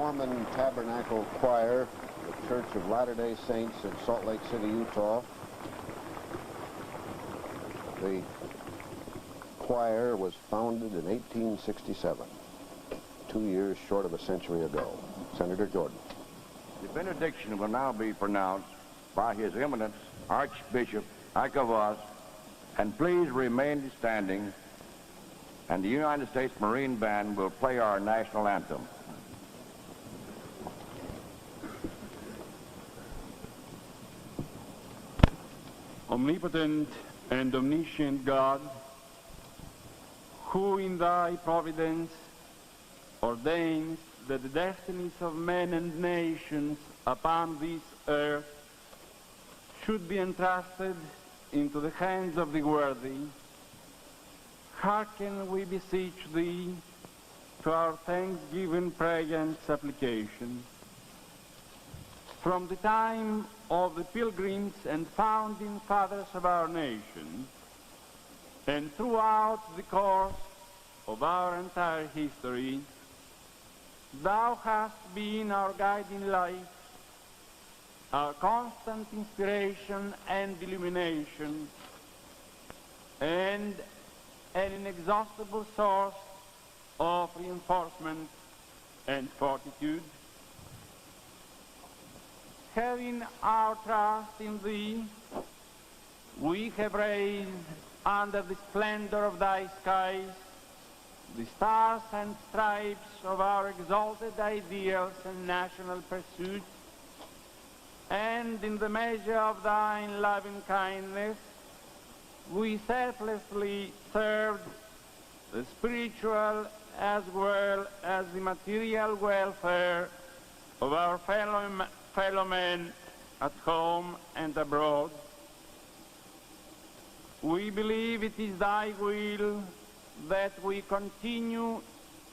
Mormon Tabernacle Choir, the Church of Latter-day Saints in Salt Lake City, Utah. The choir was founded in 1867, 2 years short of a century ago. Senator Jordan. The benediction will now be pronounced by His Eminence, Archbishop Icavos, and please remain standing, and the United States Marine Band will play our national anthem. Omnipotent and omniscient God, who in thy providence ordains that the destinies of men and nations upon this earth should be entrusted into the hands of the worthy, hearken, we beseech thee, to our thanksgiving, prayer, and supplication. From the time of the pilgrims and founding fathers of our nation, and throughout the course of our entire history, thou hast been our guiding light, our constant inspiration and illumination, and an inexhaustible source of reinforcement and fortitude. Having our trust in thee, we have raised under the splendor of thy skies the stars and stripes of our exalted ideals and national pursuits, and in the measure of thine loving kindness, we selflessly served the spiritual as well as the material welfare of our fellow men at home and abroad. We believe it is thy will that we continue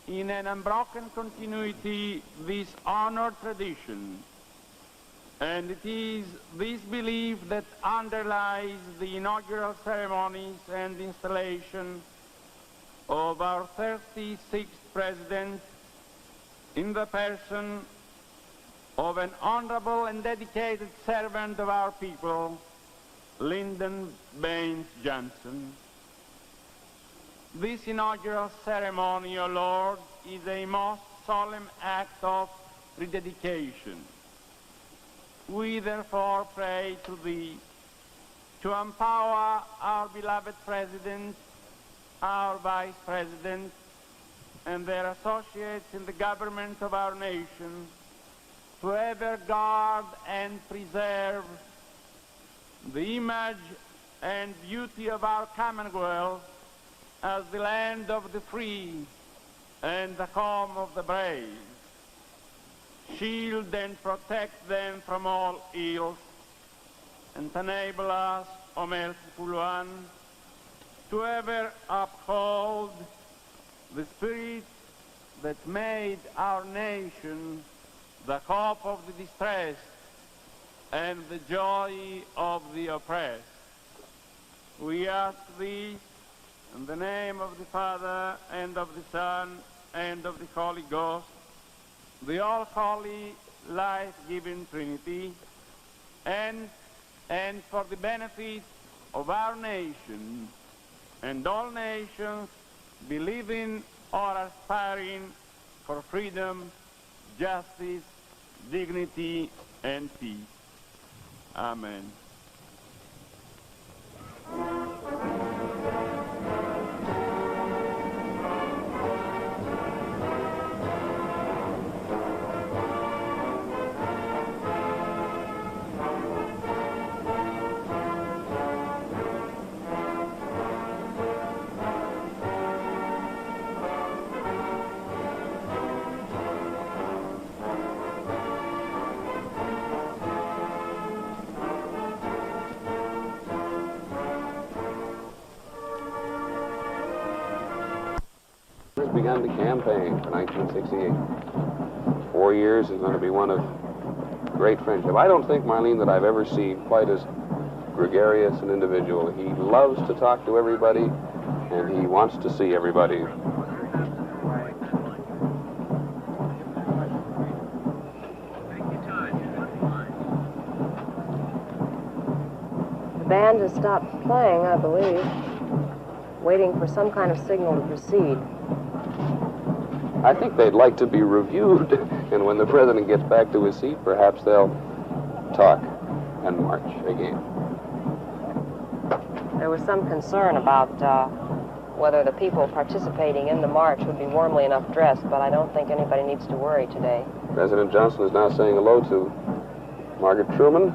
in an unbroken continuity this honored tradition, and it is this belief that underlies the inaugural ceremonies and installation of our 36th President in the person of an honorable and dedicated servant of our people, Lyndon Baines Johnson. This inaugural ceremony, O Lord, is a most solemn act of rededication. We therefore pray to Thee to empower our beloved President, our Vice President, and their associates in the government of our nation to ever guard and preserve the image and beauty of our Commonwealth as the land of the free and the home of the brave. Shield and protect them from all ills, and enable us, O merciful one, to ever uphold the spirit that made our nation the hope of the distressed and the joy of the oppressed. We ask Thee, in the name of the Father, and of the Son, and of the Holy Ghost, the all-holy, life-giving Trinity, and for the benefit of our nation and all nations believing or aspiring for freedom, justice, dignity, and peace. Amen. Begun the campaign for 1968. 4 years is going to be one of great friendship. I don't think, Marlene, that I've ever seen quite as gregarious an individual. He loves to talk to everybody, and he wants to see everybody. band has stopped playing, I believe, waiting for some kind of signal to proceed. I think they'd like to be reviewed, and when the president gets back to his seat, perhaps they'll talk and march again. There was some concern about whether the people participating in the march would be warmly enough dressed, but I don't think anybody needs to worry today. President Johnson is now saying hello to Margaret Truman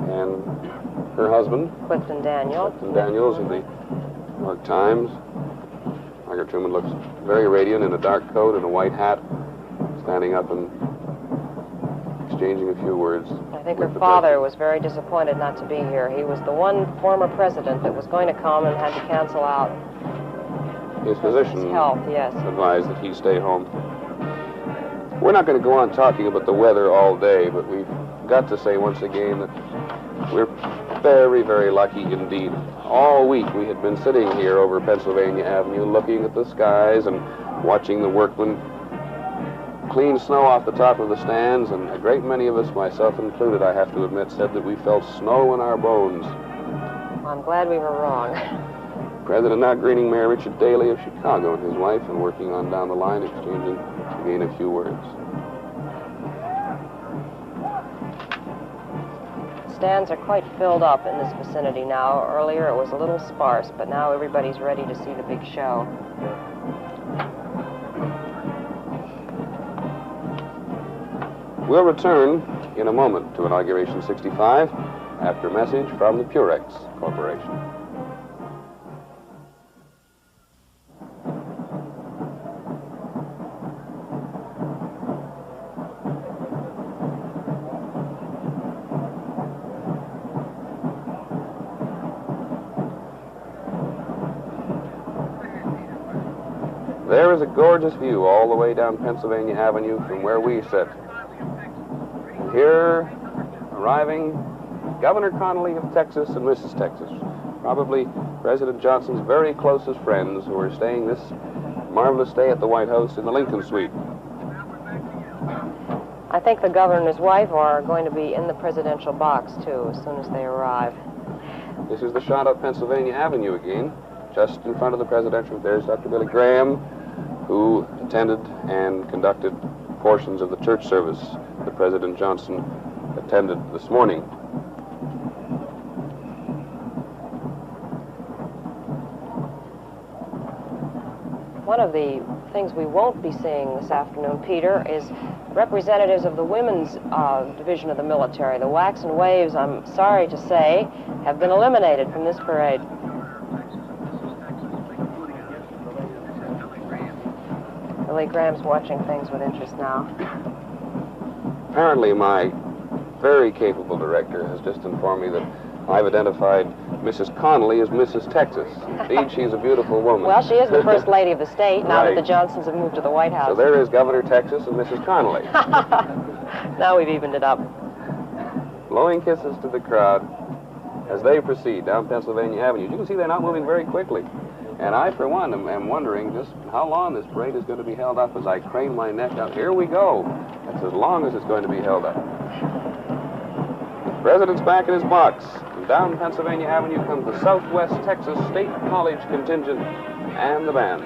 and her husband, Clifton Daniels. Clifton Daniels of the New York Times. Margaret Truman looks very radiant in a dark coat and a white hat, standing up and exchanging a few words. I think her father was very disappointed not to be here. He was the one former president that was going to come and had to cancel out. His physician His health, yes. advised that he stay home. We're not going to go on talking about the weather all day, but we've got to say once again that we're very, very lucky indeed. All week we had been sitting here over Pennsylvania Avenue looking at the skies and watching the workmen clean snow off the top of the stands, and a great many of us, myself included, I have to admit, said that we felt snow in our bones. I'm glad we were wrong. President now greeting Mayor Richard Daley of Chicago and his wife, and working on down the line, exchanging again a few words. Stands are quite filled up in this vicinity now. Earlier it was a little sparse, but now everybody's ready to see the big show. We'll return in a moment to Inauguration 65 after a message from the Purex Corporation. There is a gorgeous view all the way down Pennsylvania Avenue from where we sit. Here, arriving, Governor Connolly of Texas and Mrs. Texas, probably President Johnson's very closest friends who are staying this marvelous day at the White House in the Lincoln Suite. I think the governor and his wife are going to be in the presidential box, too, as soon as they arrive. This is the shot of Pennsylvania Avenue again, just in front of the presidential. There's Dr. Billy Graham, who attended and conducted portions of the church service that President Johnson attended this morning. One of the things we won't be seeing this afternoon, Peter, is representatives of the women's division of the military. The Wax and Waves, I'm sorry to say, have been eliminated from this parade. Billy Graham's watching things with interest now. Apparently, my very capable director has just informed me that I've identified Mrs. Connolly as Mrs. Texas. Indeed, she's a beautiful woman. Well, she is the first lady of the state now Right. that the Johnsons have moved to the White House. So there is Governor Texas and Mrs. Connolly. Now we've evened it up. Blowing kisses to the crowd as they proceed down Pennsylvania Avenue. You can see they're not moving very quickly. And I, for one, am wondering just how long this parade is going to be held up as I crane my neck out. Here we go. That's as long as it's going to be held up. The president's back in his box. And down Pennsylvania Avenue comes the Southwest Texas State College contingent and the band.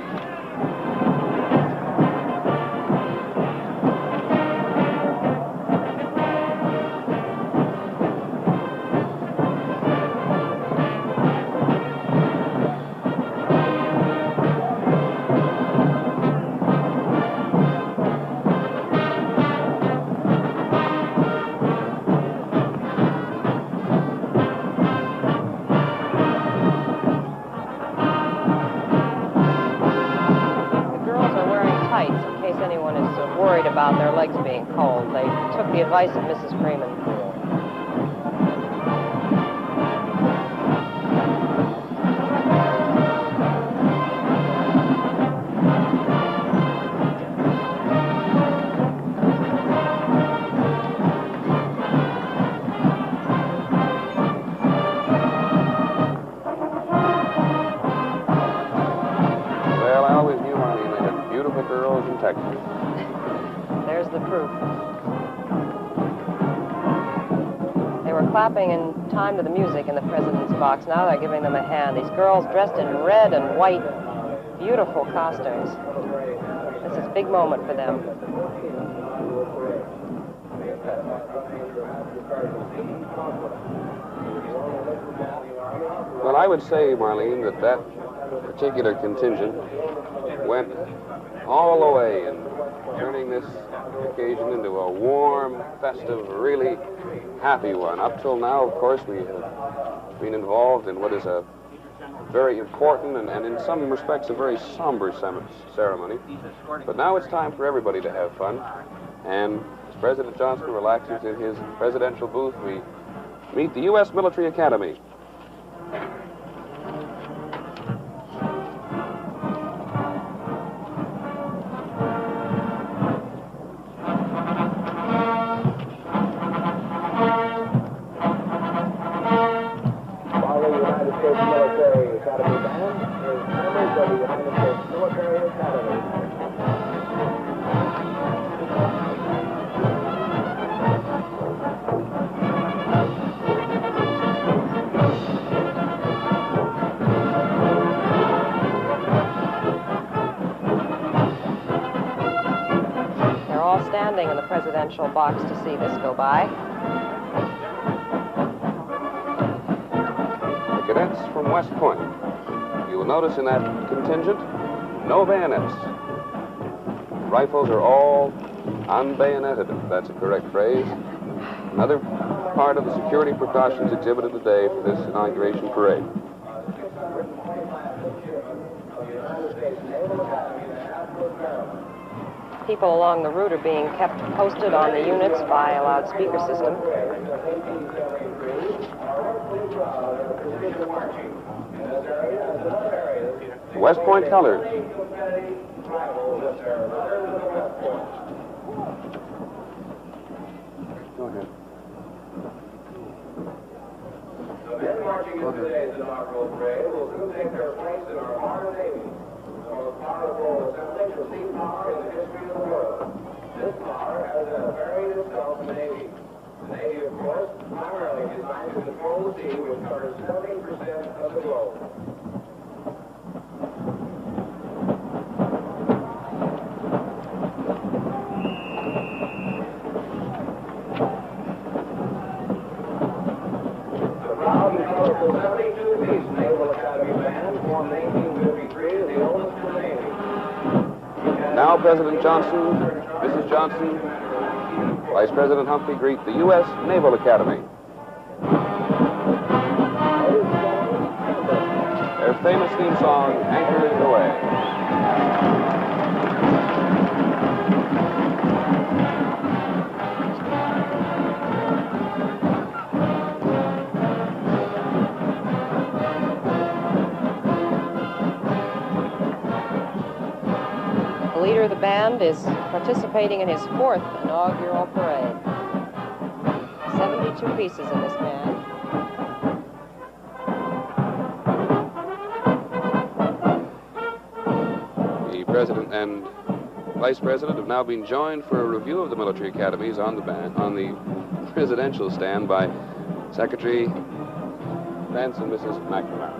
About their legs being cold. They took the advice of Mrs. Freeman. Well, I always knew, Marlene, they had beautiful girls in Texas. There's the proof. clapping in time to the music in the president's box. Now they're giving them a hand. These girls dressed in red and white, beautiful costumes. This is a big moment for them. Well, I would say, Marlene, that that particular contingent went all the way in turning this occasion into a warm, festive, really happy one. Up till now, of course, we have been involved in what is a very important and in some respects a very somber ceremony. But now it's time for everybody to have fun. And as President Johnson relaxes in his presidential booth, we meet the U.S. Military Academy. Military Academy Band is members of the United States Military Academy. They're all standing in the presidential box to see this go by. Cadets from West Point. You will notice in that contingent, no bayonets. Rifles are all unbayoneted, if that's a correct phrase. Another part of the security precautions exhibited today for this inauguration parade. People along the route are being kept posted on the units by a loudspeaker system. West Point colors. Go ahead. The men marching in today's inaugural parade will soon take their place in our modern Navy. The most powerful assembly of sea power in the history of the world. This power has buried itself in the Navy. The Navy, of course, primarily designed to control the sea, which covers 70% of the globe. The proud and colorful 72-piece Naval Academy Band formed in 1853 is the oldest in the Navy. Now President Johnson, Mrs. Johnson, Vice President Humphrey greet the U.S. Naval Academy. Their famous theme song, Anchoring Away. The leader of the band is participating in his 4th inaugural parade. 72 pieces in this band. The President and Vice President have now been joined for a review of the military academies on the presidential stand by Secretary Pence and Mrs. McNamara.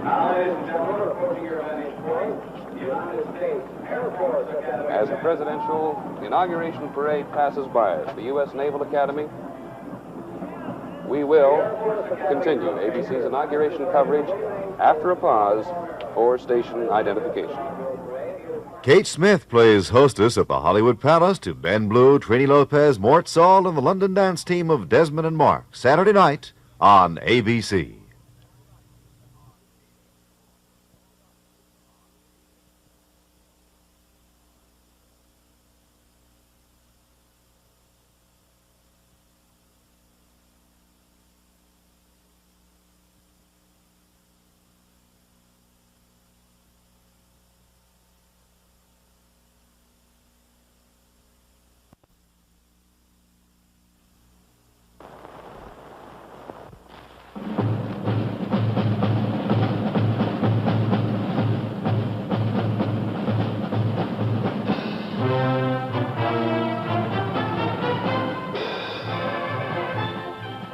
Now, ladies and gentlemen, approaching your vantage point, the United States Air Force Academy. As the presidential inauguration parade passes by us, the U.S. Naval Academy, we will continue ABC's inauguration coverage after a pause for station identification. Kate Smith plays hostess at the Hollywood Palace to Ben Blue, Trini Lopez, Mort Saul, and the London dance team of Desmond and Mark, Saturday night on ABC.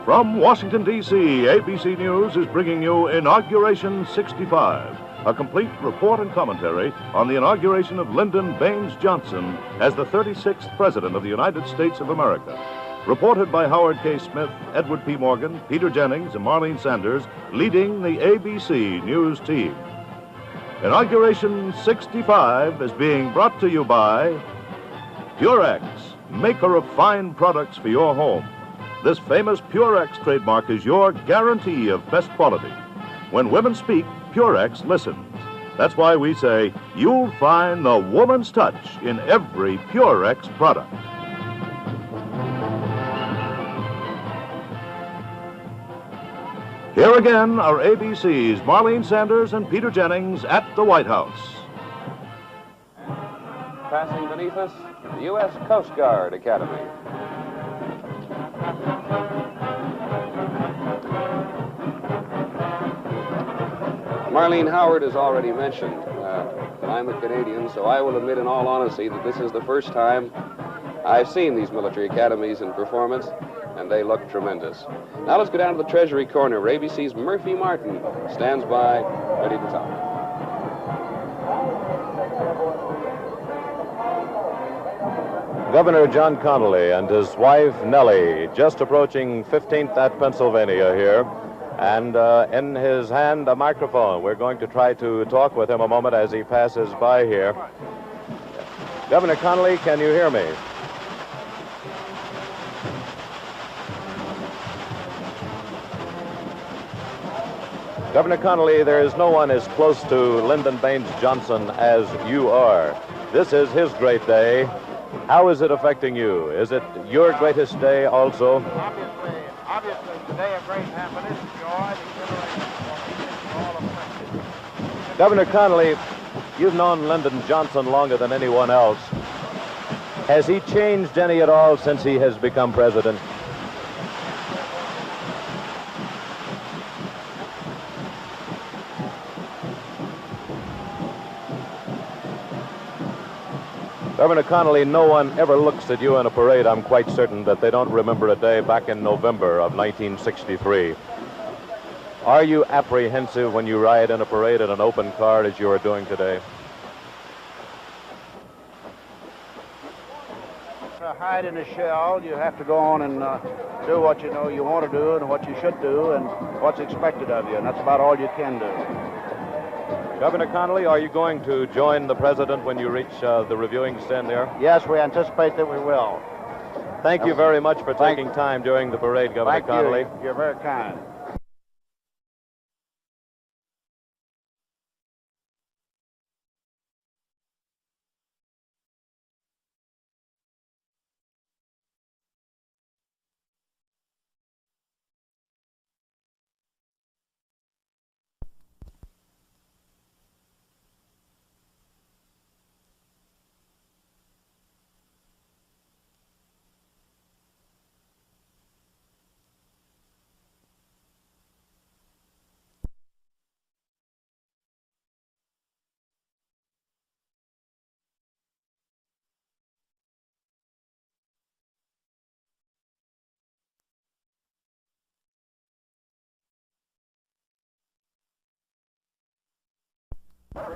From Washington, D.C., ABC News is bringing you Inauguration 65, a complete report and commentary on the inauguration of Lyndon Baines Johnson as the 36th President of the United States of America. Reported by Howard K. Smith, Edward P. Morgan, Peter Jennings, and Marlene Sanders, leading the ABC News team. Inauguration 65 is being brought to you by Purex, maker of fine products for your home. This famous Purex trademark is your guarantee of best quality. When women speak, Purex listens. That's why we say you'll find the woman's touch in every Purex product. Here again are ABC's Marlene Sanders and Peter Jennings at the White House. Passing beneath us, the U.S. Coast Guard Academy. Marlene Howard has already mentioned that I'm a Canadian, so I will admit in all honesty that this is the first time I've seen these military academies in performance, and they look tremendous. Now let's go down to the Treasury Corner where ABC's Murphy Martin stands by, ready to talk. Governor John Connolly and his wife Nellie just approaching 15th at Pennsylvania here, and in his hand a microphone. We're going to try to talk with him a moment as he passes by here. Governor Connolly, can you hear me? Governor Connolly, there is no one as close to Lyndon Baines Johnson as you are. This is his great day. How is it affecting you? Is it your greatest day also? Obviously, today a great happiness, joy, exhilaration, all affected. Governor Connolly, you've known Lyndon Johnson longer than anyone else. Has he changed any at all since he has become president? Governor Connolly, no one ever looks at you in a parade. I'm quite certain that they don't remember a day back in November of 1963. Are you apprehensive when you ride in a parade in an open car as you are doing today? To hide in a shell, you have to go on and do what you know you want to do and what you should do and what's expected of you, and that's about all you can do. Governor Connolly, are you going to join the president when you reach the reviewing stand there? Yes, we anticipate that we will. Thank you very much for taking time during the parade, Governor Connolly. You're very kind.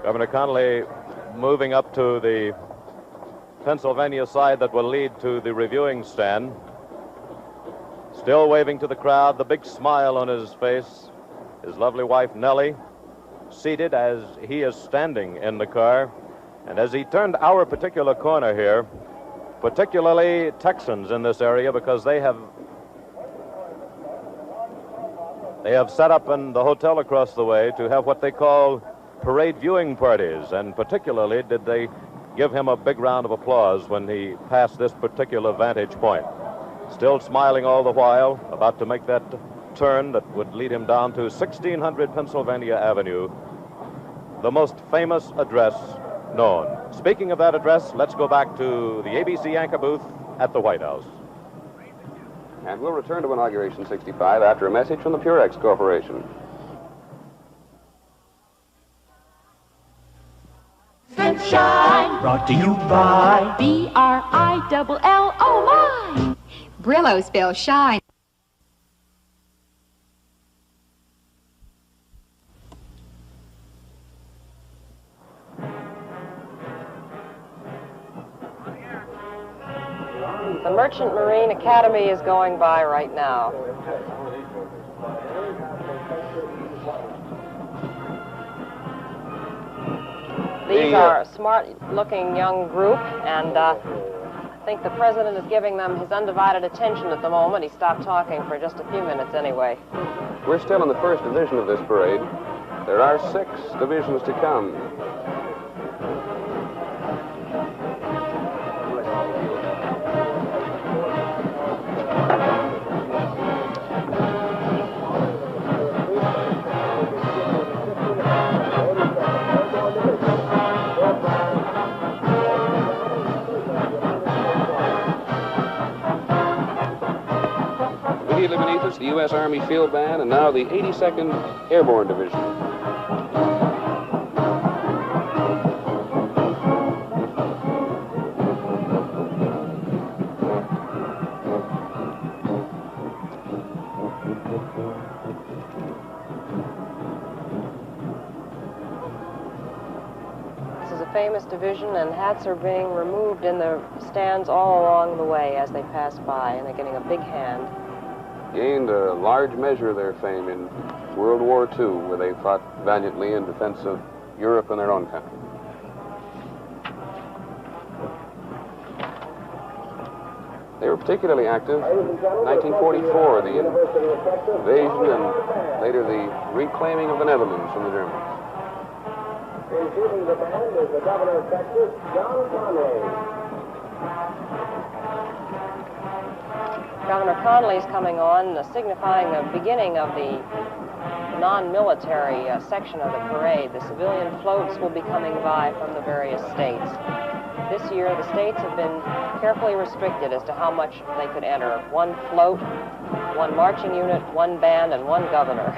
Governor Connolly, moving up to the Pennsylvania side that will lead to the reviewing stand. Still waving to the crowd, the big smile on his face. His lovely wife, Nellie, seated as he is standing in the car. And as he turned our particular corner here, particularly Texans in this area, because they have set up in the hotel across the way to have what they call parade viewing parties, and particularly did they give him a big round of applause when he passed this particular vantage point. Still smiling all the while, about to make that turn that would lead him down to 1600 Pennsylvania Avenue, the most famous address known. Speaking of that address, let's go back to the ABC anchor booth at the White House. And we'll return to Inauguration 65 after a message from the Purex Corporation. Sunshine, brought to you by B-R-I-L-L, oh my! Brillo spells shine. The Merchant Marine Academy is going by right now. These are a smart-looking young group, and I think the president is giving them his undivided attention at the moment. He stopped talking for just a few minutes anyway. We're still in the first division of this parade. There are 6 divisions to come. Immediately beneath us, the U.S. Army Field Band, and now the 82nd Airborne Division. This is a famous division, and hats are being removed in the stands all along the way as they pass by, and they're getting a big hand. Gained a large measure of their fame in World War II, where they fought valiantly in defense of Europe and their own country. They were particularly active in 1944, the invasion and later the reclaiming of the Netherlands from the Germans. Receiving the band is the governor of Texas, John Conway. Governor Connolly's coming on, signifying the beginning of the non-military section of the parade. The civilian floats will be coming by from the various states. This year, the states have been carefully restricted as to how much they could enter. 1 float, 1 marching unit, 1 band, and 1 governor.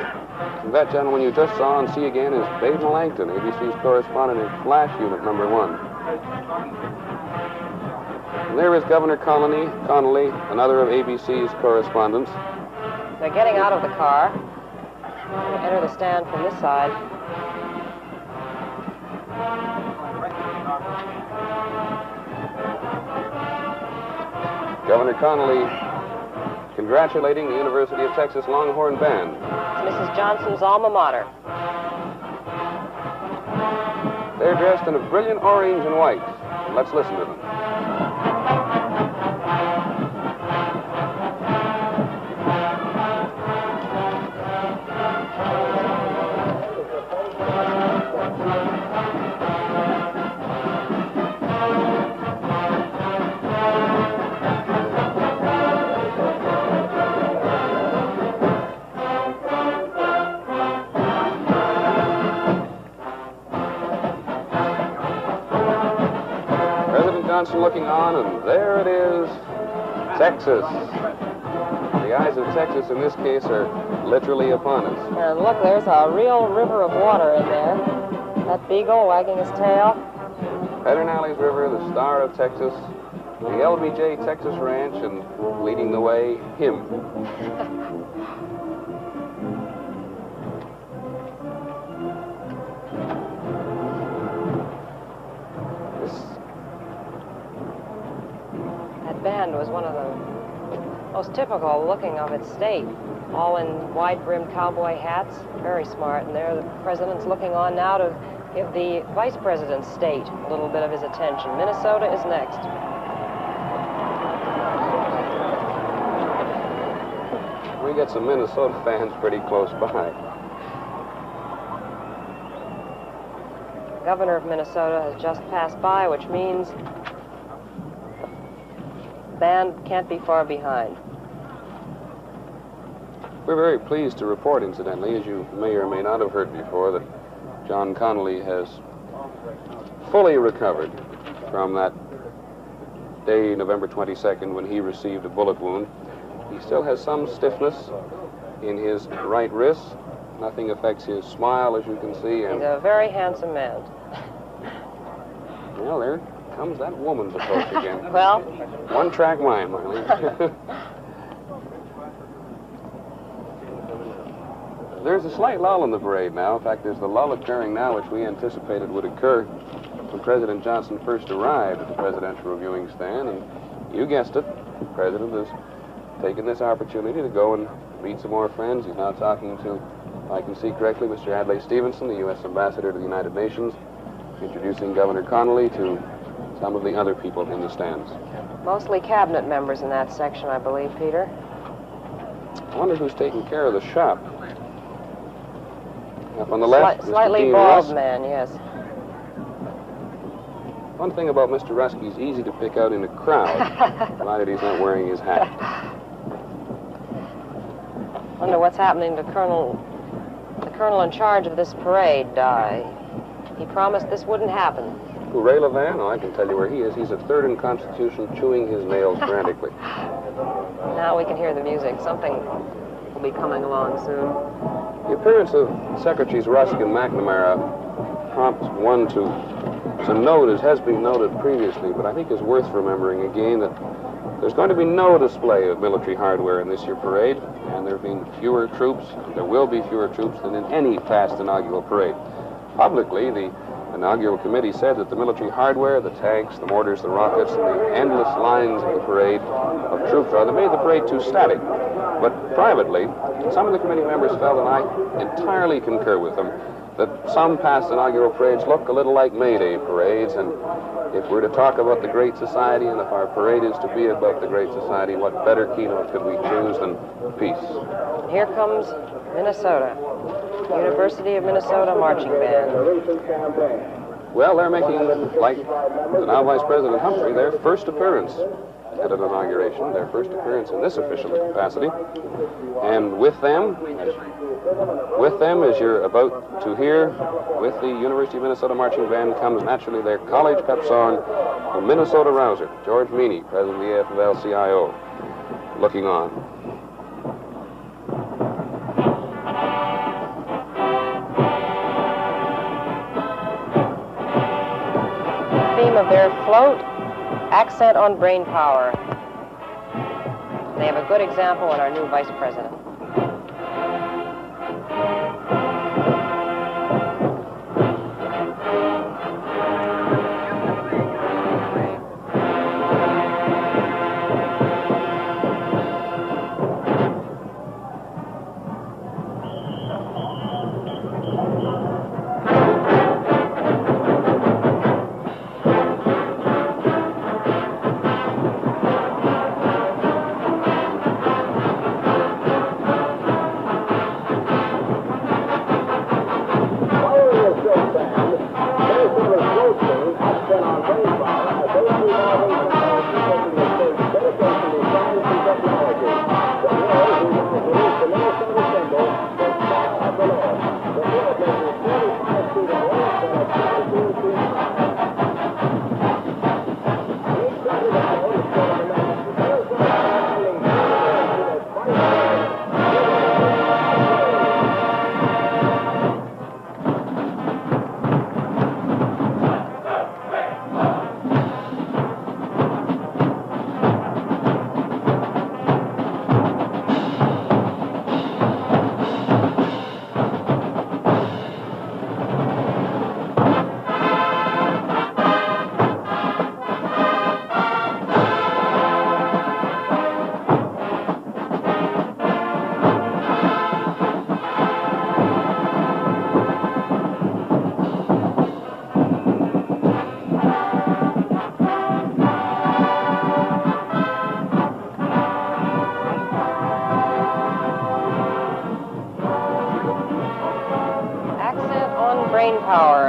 That gentleman you just saw and see again is Baden Langton, ABC's correspondent in Flash Unit number 1. And there is Governor Connolly, another of ABC's correspondents. They're getting out of the car. They enter the stand from this side. Governor Connolly congratulating the University of Texas Longhorn Band. It's Mrs. Johnson's alma mater. They're dressed in a brilliant orange and white. Let's listen to them. Johnson looking on, and there it is, Texas. The eyes of Texas in this case are literally upon us. And look, there's a real river of water in there. That beagle wagging his tail. Pedernales River, the star of Texas, the LBJ Texas Ranch, and leading the way, him. Band was one of the most typical looking of its state, all in wide-brimmed cowboy hats, very smart. And there the president's looking on now to give the vice president's state a little bit of his attention. Minnesota is next. We got some Minnesota fans pretty close by. The governor of Minnesota has just passed by, which means band can't be far behind. We're very pleased to report, incidentally, as you may or may not have heard before, that John Connolly has fully recovered from that day, November 22nd, when he received a bullet wound. He still has some stiffness in his right wrist. Nothing affects his smile, as you can see. And he's a very handsome man. Well, there comes that woman's approach again. Well, one-track mind, Marlene. There's a slight lull in the parade now. In fact, there's the lull occurring now, which we anticipated would occur when President Johnson first arrived at the presidential reviewing stand, and you guessed it, the President has taken this opportunity to go and meet some more friends. He's now talking to, if I can see correctly, Mr. Adlai Stevenson, the U.S. Ambassador to the United Nations, introducing Governor Connolly to some of the other people in the stands. Mostly cabinet members in that section, I believe, Peter. I wonder who's taking care of the shop. Up on the left, Slightly Mr. Dean bald Rusk. man, yes. One thing about Mr. Rusk, he's easy to pick out in a crowd, provided he's not wearing his hat. Wonder what's happening to the colonel in charge of this parade. He promised this wouldn't happen. Who, Ray Levan? Oh, I can tell you where he is. He's at 3rd and Constitution, chewing his nails frantically. Now we can hear the music. Something will be coming along soon. The appearance of Secretaries Rusk and McNamara prompts one to note, as has been noted previously, but I think is worth remembering again, that there's going to be no display of military hardware in this year's parade, and there have been fewer troops, and there will be fewer troops than in any past inaugural parade. Publicly, the inaugural committee said that the military hardware, the tanks, the mortars, the rockets, and the endless lines in the parade of troops that made the parade too static. But privately, some of the committee members felt, and I entirely concur with them, that some past inaugural parades look a little like May Day parades, and if we're to talk about the Great Society, and if our parade is to be about the Great Society, what better keynote could we choose than peace? Here comes Minnesota. University of Minnesota Marching Band. Well, they're making, like the now Vice President Humphrey, their first appearance at an inauguration, their first appearance in this official capacity. And with them, as you're about to hear, with the University of Minnesota Marching Band comes naturally their college pep song, the Minnesota Rouser. George Meany, President of the AFL-CIO, looking on. Theme of their float, accent on brain power. They have a good example in our new Vice President.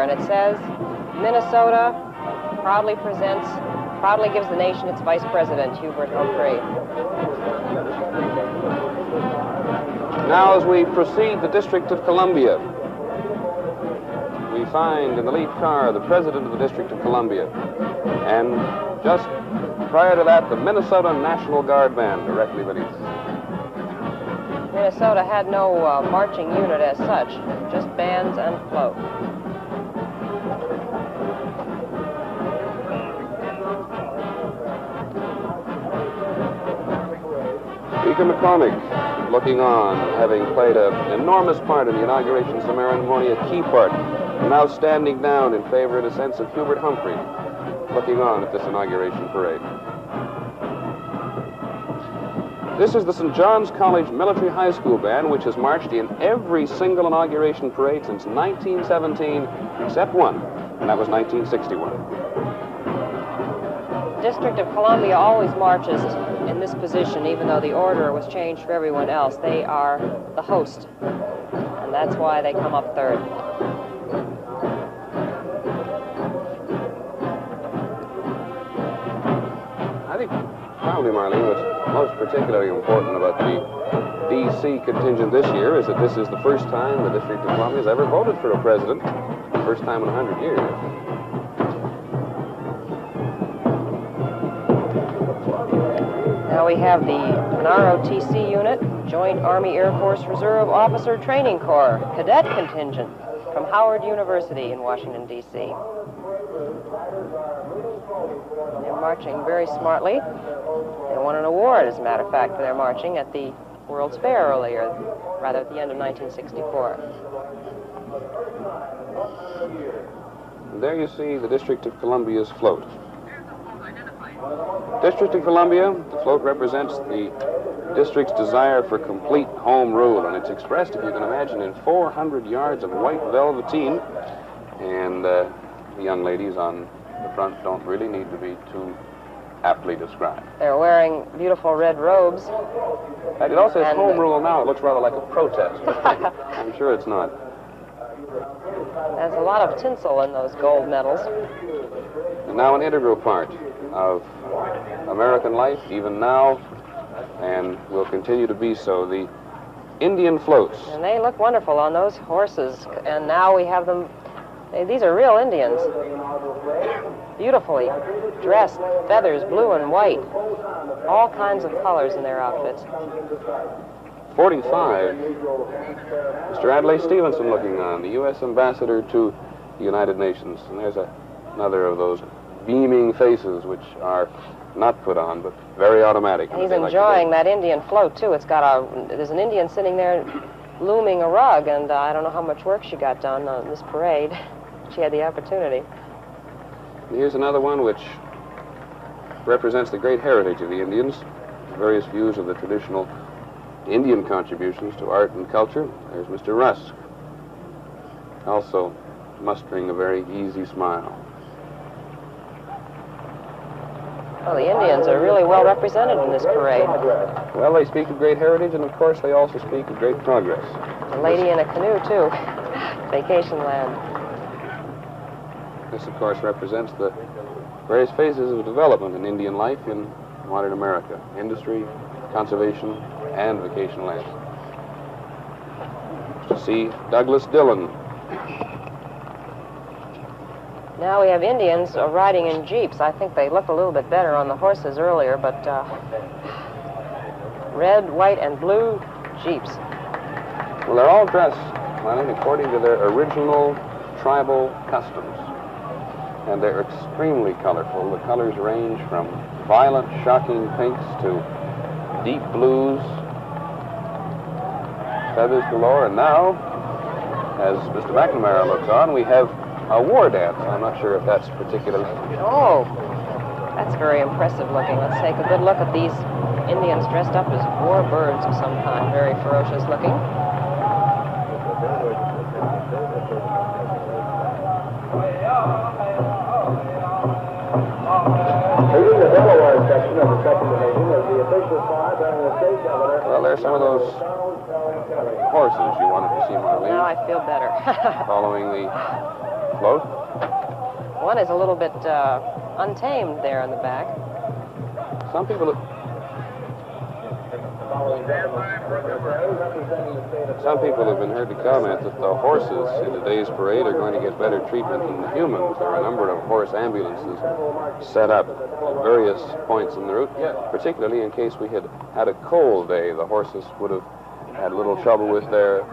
It says, Minnesota proudly gives the nation its Vice President, Hubert Humphrey. Now, as we proceed the District of Columbia, we find in the lead car the President of the District of Columbia, and just prior to that, the Minnesota National Guard Band directly beneath. Minnesota had no marching unit as such, just bands and float. Speaker McCormick looking on, having played an enormous part in the inauguration ceremony, a key part are now standing down in favor, in a sense, of Hubert Humphrey, looking on at this inauguration parade. This is the St. John's College Military High School Band, which has marched in every single inauguration parade since 1917, except one, and that was 1961. District of Columbia always marches in this position, even though the order was changed for everyone else. They are the host, and that's why they come up third. I think probably, Marlene, what's most particularly important about the D.C. contingent this year is that this is the first time the District of Columbia has ever voted for a president, the first time in 100 years. Now we have an ROTC unit, Joint Army Air Force Reserve Officer Training Corps, cadet contingent from Howard University in Washington, D.C. They're marching very smartly. They won an award, as a matter of fact, for their marching at the World's Fair earlier, rather at the end of 1964. And there you see the District of Columbia's float. District of Columbia, the float represents the district's desire for complete home rule, and it's expressed, if you can imagine, in 400 yards of white velveteen. And the young ladies on the front don't really need to be too aptly described. They're wearing beautiful red robes. And it also says home rule now. It looks rather like a protest. I'm sure it's not. There's a lot of tinsel in those gold medals. And now an integral part of American life, even now, and will continue to be so, the Indian floats. And they look wonderful on those horses. And now we have them, these are real Indians. Beautifully dressed, feathers, blue and white. All kinds of colors in their outfits. 45, Mr. Adlai Stevenson looking on, the U.S. ambassador to the United Nations. And there's another of those beaming faces which are not put on, but very automatic. And he's enjoying that Indian float, too. It's got there's an Indian sitting there looming a rug, and I don't know how much work she got done on this parade. She had the opportunity. Here's another one which represents the great heritage of the Indians, various views of the traditional Indian contributions to art and culture. There's Mr. Rusk, also mustering a very easy smile. Well, the Indians are really well represented in this parade. Well, they speak of great heritage, and of course they also speak of great progress. A lady in a canoe, too. Vacation land. This, of course, represents the various phases of development in Indian life in modern America: industry, conservation, and vacation land. To see Douglas Dillon. Now we have Indians riding in jeeps. I think they looked a little bit better on the horses earlier, but red, white, and blue jeeps. Well, they're all dressed, Marlene, according to their original tribal customs. And they're extremely colorful. The colors range from violent, shocking pinks to deep blues, feathers galore. And now, as Mr. McNamara looks on, we have a war dance. I'm not sure if that's particularly... Oh, that's very impressive looking. Let's take a good look at these Indians dressed up as war birds of some kind. Very ferocious looking. Leading the Delaware section of the 2nd Division is the official flag bearing the state governor. Well, there's some of those horses you wanted to see, Marlene. Now I feel better. Following the float. One is a little bit untamed there in the back. Some people have been heard to comment that the horses in today's parade are going to get better treatment than the humans. There are a number of horse ambulances set up at various points in the route, particularly in case we had had a cold day. The horses would have had a little trouble with their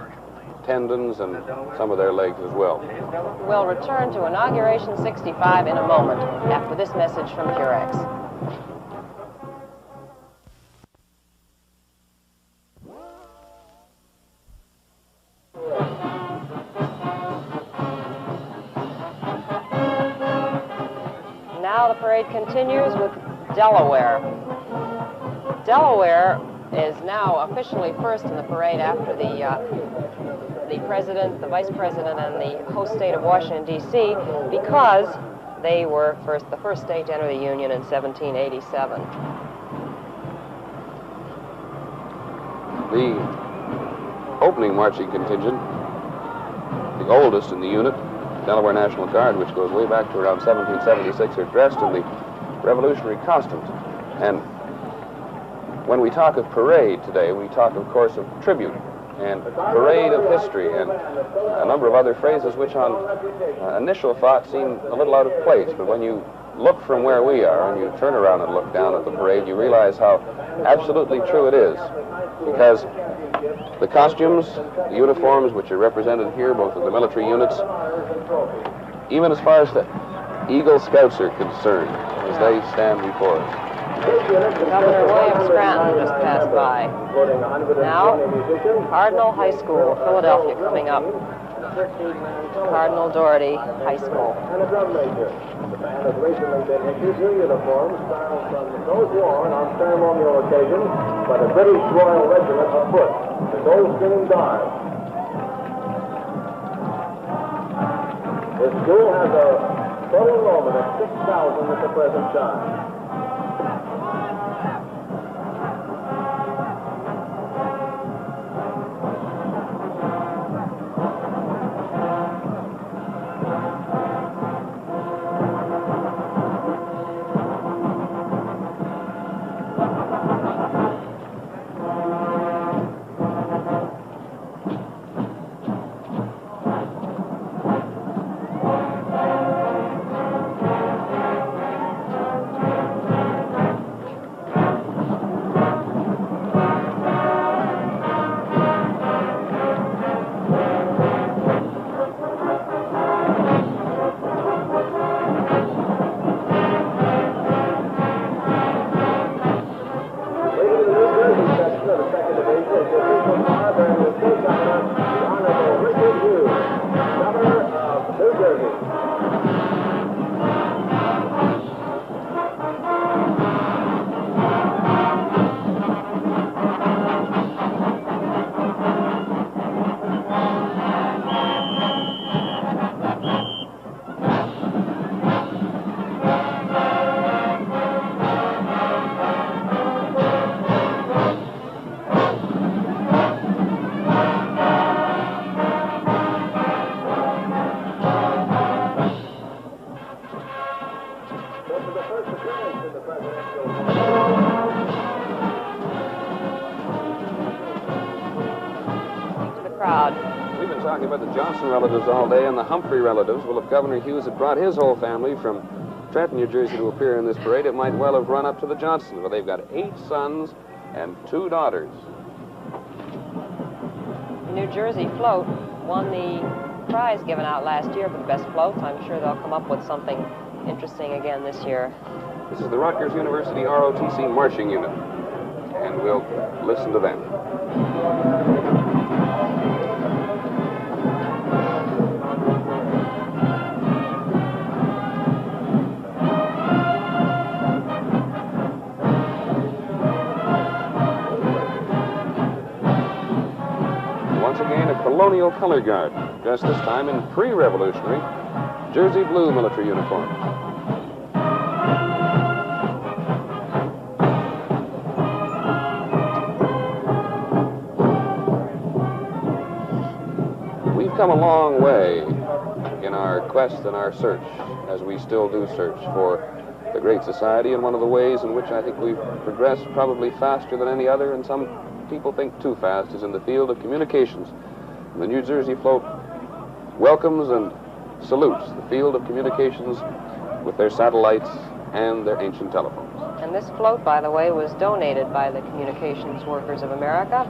tendons and some of their legs as well. We'll return to Inauguration 65 in a moment after this message from Curex. parade continues with Delaware. Delaware is now officially first in the parade after the president, the vice president, and the host state of Washington, D.C., because they were the first state to enter the Union in 1787. The opening marching contingent, the oldest in the unit, Delaware National Guard, which goes way back to around 1776, are dressed in the revolutionary costumes. And when we talk of parade today, we talk, of course, of tribute and parade of history and a number of other phrases which on initial thought seem a little out of place. But when you look from where we are and you turn around and look down at the parade, you realize how absolutely true it is. Because the costumes, the uniforms which are represented here, both of the military units, even as far as the Eagle Scouts are concerned, as they stand before us. Governor William Scranton just passed by. Now, Cardinal High School, Philadelphia, coming up. Cardinal Doherty High School. And a drum major. The band has recently been issued new uniforms styled from those worn on ceremonial occasions by the British Royal Regiment of Foot, the Goldstream Guard. This school has a total enrollment of 6,000 at the present time. We've been talking about the Johnson relatives all day, and the Humphrey relatives. Well, if Governor Hughes had brought his whole family from Trenton, New Jersey to appear in this parade, it might well have run up to the Johnsons. But they've got 8 sons and 2 daughters. The New Jersey float won the prize given out last year for the best floats. I'm sure they'll come up with something interesting again this year. This is the Rutgers University ROTC Marching Unit, and we'll listen to them. Once again, a colonial color guard, dressed this time in pre-revolutionary Jersey blue military uniform. We've come a long way in our quest and our search, as we still do search for the Great Society, and one of the ways in which I think we've progressed probably faster than any other, and some people think too fast, is in the field of communications. The New Jersey float welcomes and salutes the field of communications with their satellites and their ancient telephones. And this float, by the way, was donated by the Communications Workers of America.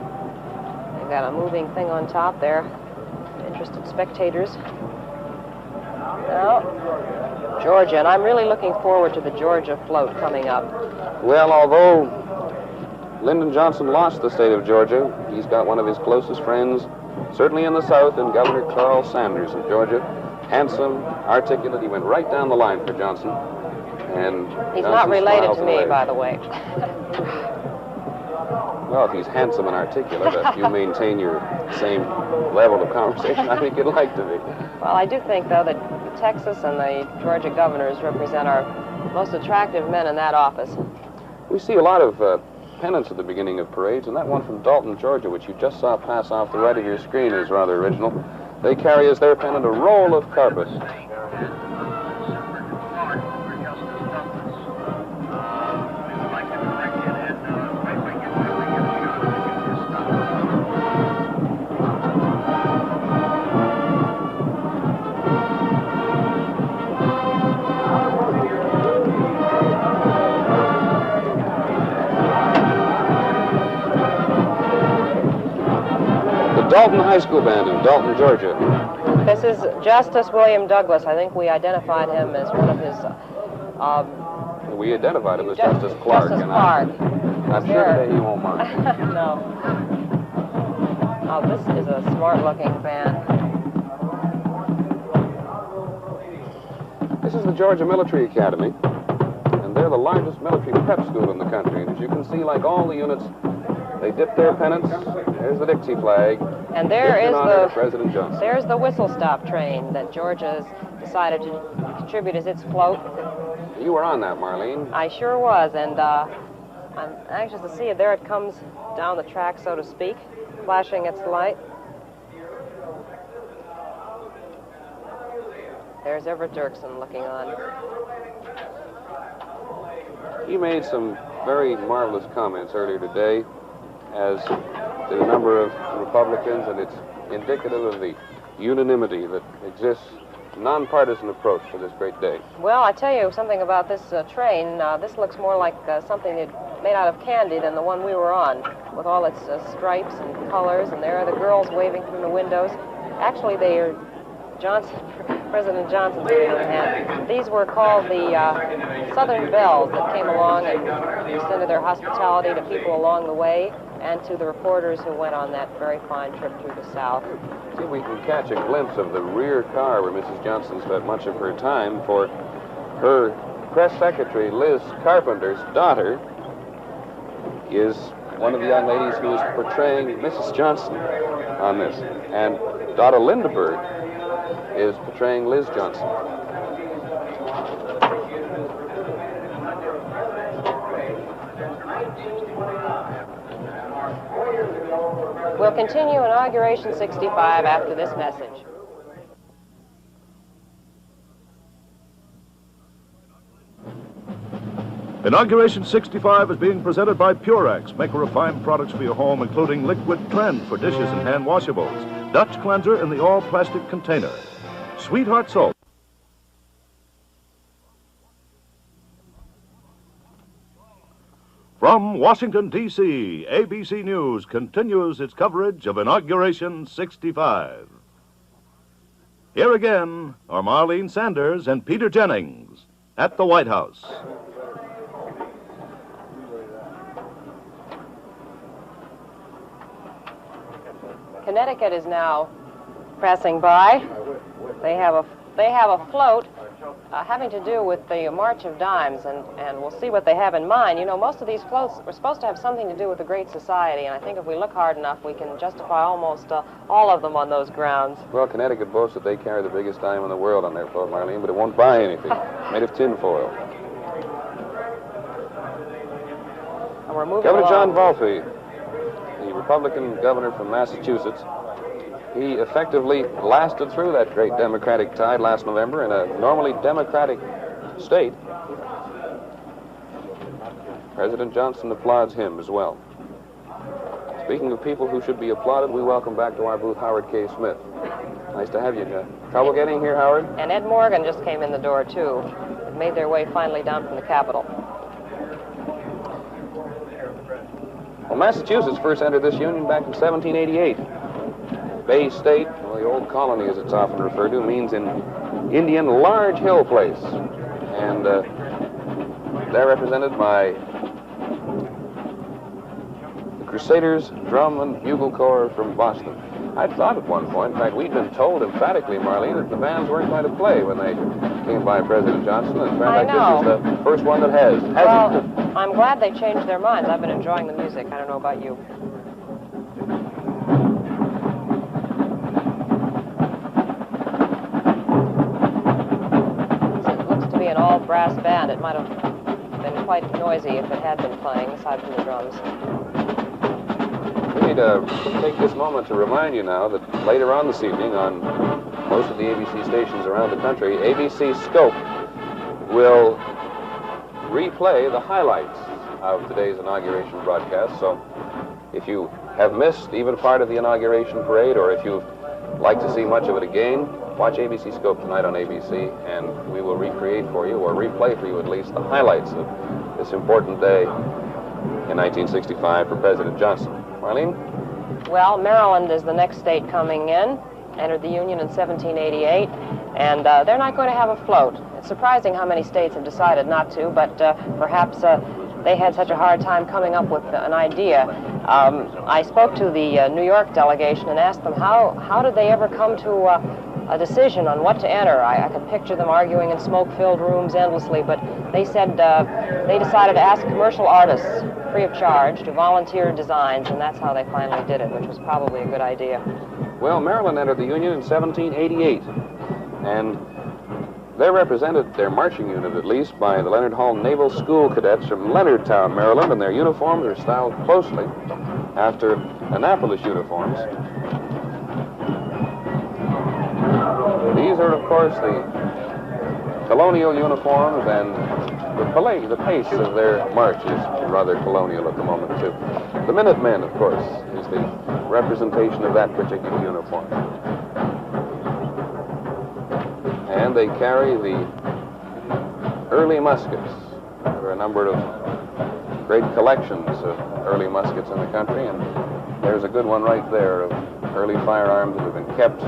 They've got a moving thing on top there. Interested spectators. Now, Georgia, and I'm really looking forward to the Georgia float coming up. Well, although Lyndon Johnson lost the state of Georgia, he's got one of his closest friends, certainly in the South, in Governor Carl Sanders of Georgia. Handsome, articulate, he went right down the line for Johnson. And He's Johnson not related smiles to and me, waves. by the way. Well, if he's handsome and articulate, if you maintain your same level of conversation, I think you'd like to be. Well, I do think, though, that Texas and the Georgia governors represent our most attractive men in that office. We see a lot of pennants at the beginning of parades, and that one from Dalton, Georgia, which you just saw pass off the right of your screen, is rather original. They carry as their pennant a roll of carpet. Dalton High School Band in Dalton, Georgia. This is Justice William Douglas. I think we identified him as one of his... We identified him as Justice Clark. Justice Clark. I'm sure today he won't mind. No. Oh, this is a smart-looking band. This is the Georgia Military Academy, and they're the largest military prep school in the country. And as you can see, like all the units, they dip their pennants. There's the Dixie flag. And there is President Johnson. There's the whistle stop train that Georgia has decided to contribute as its float. You were on that, Marlene. I sure was, and I'm anxious to see it. There it comes down the track, so to speak, flashing its light. There's Everett Dirksen looking on. He made some very marvelous comments earlier today, as did a number of Republicans, and it's indicative of the unanimity that exists, nonpartisan approach to this great day. Well, I tell you something about this train. This looks more like something made out of candy than the one we were on, with all its stripes and colors, and there are the girls waving from the windows. Actually, they are President Johnson's waving in hand. These were called the Southern Bells that came along and extended their hospitality to people along the way and to the reporters who went on that very fine trip through the South. See if we can catch a glimpse of the rear car where Mrs. Johnson spent much of her time, for her press secretary, Liz Carpenter's daughter, is one of the young ladies who is portraying Mrs. Johnson on this. And Donna Lindbergh is portraying Liz Johnson. We'll continue Inauguration 65 after this message. Inauguration 65 is being presented by Purex, maker of fine products for your home, including Liquid Trend for dishes and hand washables, Dutch Cleanser in the all-plastic container, Sweetheart Soap. From Washington, D.C., ABC News continues its coverage of Inauguration 65. Here again are Marlene Sanders and Peter Jennings at the White House. Connecticut is now passing by. They have a float having to do with the March of Dimes, and we'll see what they have in mind. You know, most of these floats were supposed to have something to do with the Great Society, and I think if we look hard enough, we can justify almost all of them on those grounds. Well, Connecticut boasts that they carry the biggest dime in the world on their float, Marlene, but it won't buy anything. Made of tinfoil. And we're moving Governor John along. Volpe, the Republican governor from Massachusetts, he effectively blasted through that great Democratic tide last November in a normally Democratic state. President Johnson applauds him as well. Speaking of people who should be applauded, we welcome back to our booth Howard K. Smith. Nice to have you. Trouble getting here, Howard? And Ed Morgan just came in the door, too. They made their way finally down from the Capitol. Well, Massachusetts first entered this union back in 1788. Bay State, well, the old colony as it's often referred to, means in Indian large hill place. And they're represented by the Crusaders Drum and Bugle Corps from Boston. I thought at one point, in fact, we'd been told emphatically, Marlene, that the bands weren't going to play when they came by President Johnson. In fact, this is the first one that has. Well, I'm glad they changed their minds. I've been enjoying the music. I don't know about you. It looks to be an all-brass band. It might have been quite noisy if it had been playing, aside from the drums. We need to take this moment to remind you now that later on this evening on most of the ABC stations around the country, ABC Scope will replay the highlights of today's inauguration broadcast. So if you have missed even part of the inauguration parade, or if you'd like to see much of it again, watch ABC Scope tonight on ABC, and we will recreate for you, or replay for you at least, the highlights of this important day in 1965 for President Johnson. Marlene? Well, Maryland is the next state coming in, entered the Union in 1788, and they're not going to have a float. It's surprising how many states have decided not to, but perhaps they had such a hard time coming up with an idea. I spoke to the New York delegation and asked them how did they ever come to a decision on what to enter. I could picture them arguing in smoke-filled rooms endlessly, but they said they decided to ask commercial artists free of charge to volunteer designs, and that's how they finally did it, which was probably a good idea. Well, Maryland entered the Union in 1788, and they're represented, their marching unit at least, by the Leonard Hall Naval School cadets from Leonardtown, Maryland, and their uniforms are styled closely after Annapolis uniforms. These are, of course, the colonial uniforms, and the pace of their march is rather colonial at the moment, too. The Minutemen, of course, is the representation of that particular uniform. And they carry the early muskets. There are a number of great collections of early muskets in the country, and there's a good one right there of early firearms that have been kept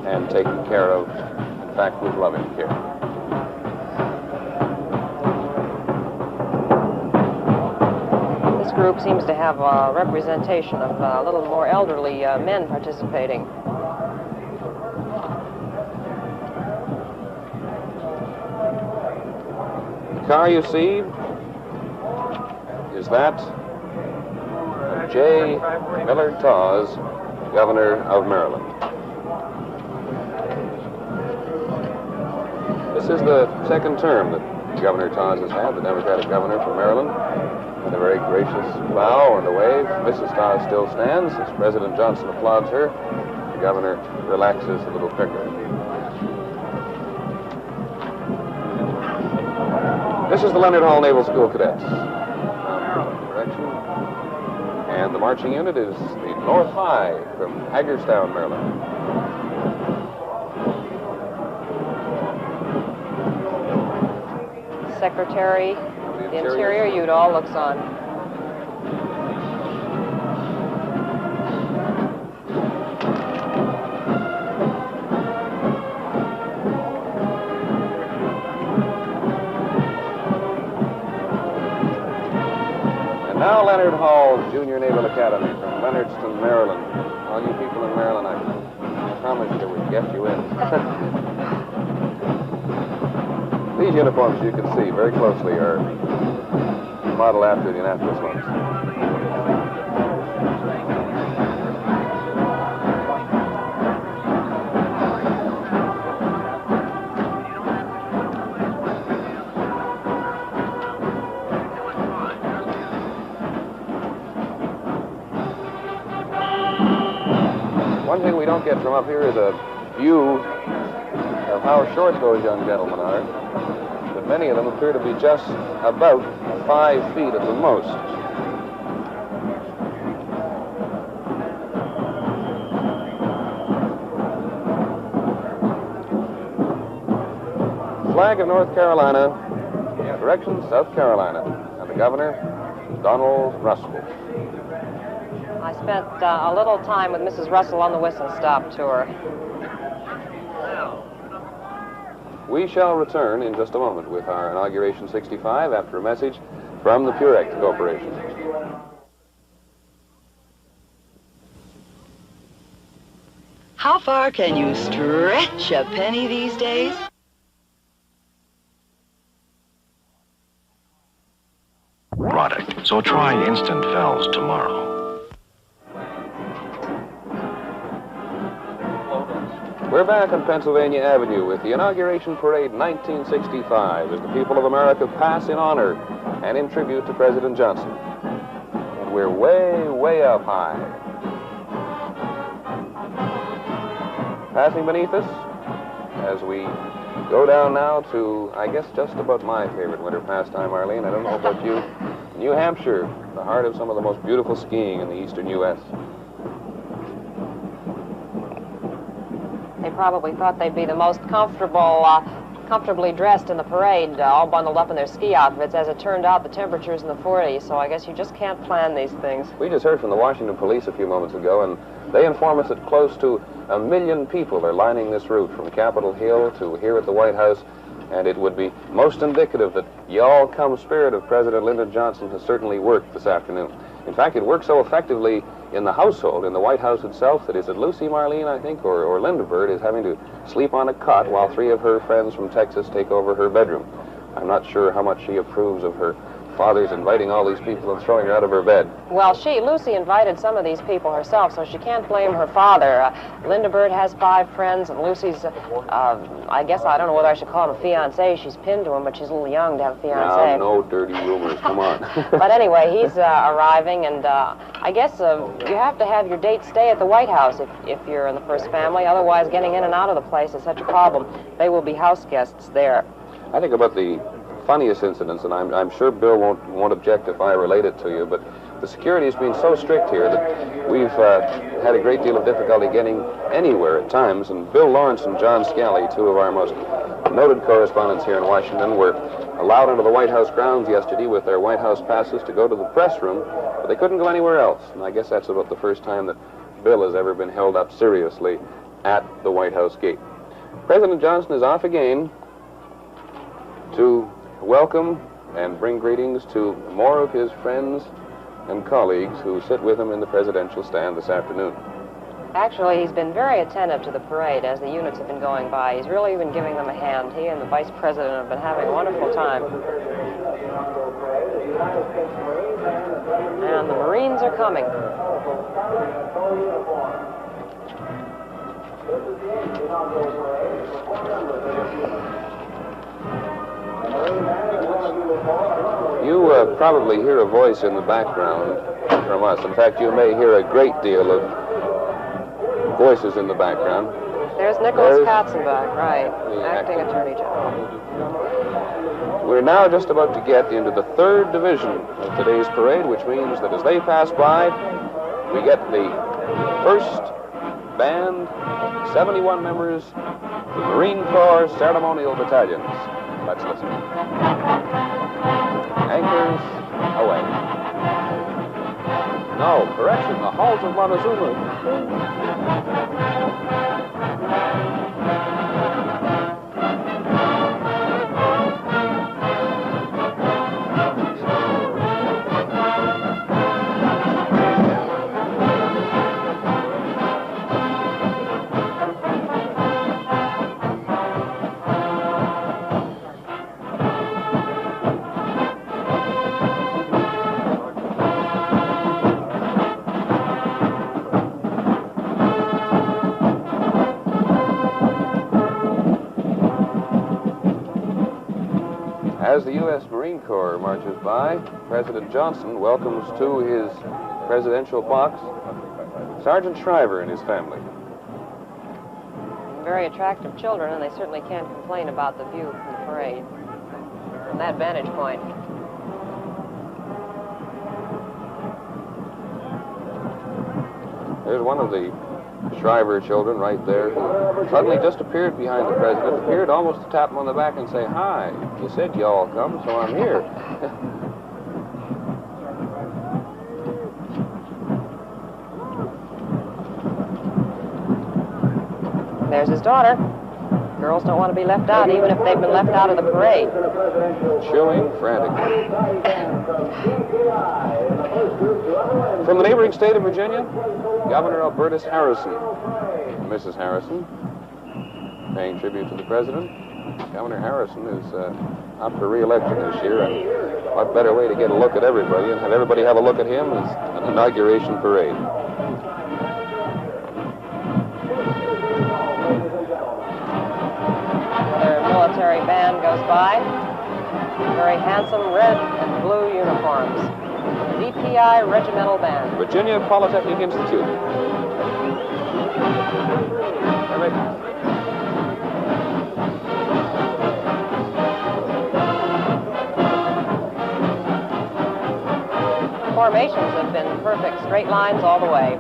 and taken care of, in fact, with loving care. This group seems to have a representation of a little more elderly men participating. The car you see is that of J. Millard Tawes, Governor of Maryland. This is the second term that Governor Tawes has had, the Democratic governor from Maryland. And a very gracious bow and a wave. Mrs. Tawes still stands as President Johnson applauds her. The governor relaxes a little quicker. This is the Leonard Hall Naval School cadets. Direction. And the marching unit is the North High from Hagerstown, Maryland. Secretary, the Interior Udall looks on. And now Leonard Hall Junior Naval Academy from Leonardston, Maryland. All you people in Maryland, I promised you we'd get you in. These uniforms, you can see very closely, are modeled after the Annapolis ones. One thing we don't get from up here is a view of how short those young gentlemen are. But many of them appear to be just about 5 feet at the most. Flag of North Carolina, direction South Carolina, and the governor, Donald Russell. I spent a little time with Mrs. Russell on the Whistle Stop tour. We shall return in just a moment with our Inauguration 65 after a message from the Purex Corporation. How far can you stretch a penny these days? Product. So try Instant Fells tomorrow. We're back on Pennsylvania Avenue with the Inauguration Parade 1965 as the people of America pass in honor and in tribute to President Johnson. And we're way, way up high. Passing beneath us as we go down now to, I guess, just about my favorite winter pastime, Arlene. I don't know about you. New Hampshire, the heart of some of the most beautiful skiing in the eastern U.S. They probably thought they'd be the most comfortably dressed in the parade, all bundled up in their ski outfits. As it turned out, the temperature's in the 40s, so I guess you just can't plan these things. We just heard from the Washington police a few moments ago, and they inform us that close to 1 million people are lining this route from Capitol Hill to here at the White House, and it would be most indicative that the all-come spirit of President Lyndon Johnson has certainly worked this afternoon. In fact, it worked so effectively in the household, in the White House itself, that is it Lucy Marlene, I think, or Linda Bird is having to sleep on a cot while 3 of her friends from Texas take over her bedroom. I'm not sure how much she approves of her father's inviting all these people and throwing her out of her bed. Well, Lucy invited some of these people herself, so she can't blame her father. Linda Bird has 5 friends, and Lucy's, I guess, I don't know whether I should call him a fiancé. She's pinned to him, but she's a little young to have a fiancé. Now, no dirty rumors, come on. But anyway, he's arriving, and I guess you have to have your date stay at the White House if you're in the first family. Otherwise, getting in and out of the place is such a problem. They will be house guests there. I think about the funniest incidents, and I'm sure Bill won't object if I relate it to you, but the security has been so strict here that we've had a great deal of difficulty getting anywhere at times, and Bill Lawrence and John Scally, 2 of our most noted correspondents here in Washington, were allowed into the White House grounds yesterday with their White House passes to go to the press room, but they couldn't go anywhere else, and I guess that's about the first time that Bill has ever been held up seriously at the White House gate. President Johnson is off again to welcome and bring greetings to more of his friends and colleagues who sit with him in the presidential stand this afternoon. Actually, he's been very attentive to the parade as the units have been going by. He's really been giving them a hand. He and the Vice President have been having a wonderful time. And the Marines are coming. You probably hear a voice in the background from us. In fact, you may hear a great deal of voices in the background. There's Nicholas Katzenbach, right, acting Attorney General. We're now just about to get into the 3rd division of today's parade, which means that as they pass by, we get the 1st band, 71 members, the Marine Corps ceremonial battalions. Let's listen. Anchors away. No, correction, the halls of Montezuma. As the U.S. Marine Corps marches by, President Johnson welcomes to his presidential box Sergeant Shriver and his family. Very attractive children, and they certainly can't complain about the view from the parade, from that vantage point. There's one of the Shriver children right there who suddenly just appeared behind the president, appeared almost to tap him on the back and say, "Hi, you said you all come, so I'm here." There's his daughter. Girls don't want to be left out, even if they've been left out of the parade. Chewing frantically. From the neighboring state of Virginia, Governor Albertus Harrison and Mrs. Harrison, paying tribute to the President. Governor Harrison is up for re-election this year, and what better way to get a look at everybody and have everybody have a look at him as an inauguration parade. Another military band goes by. Very handsome red and blue uniforms. VPI Regimental Band. Virginia Polytechnic Institute. Formations have been perfect, straight lines all the way.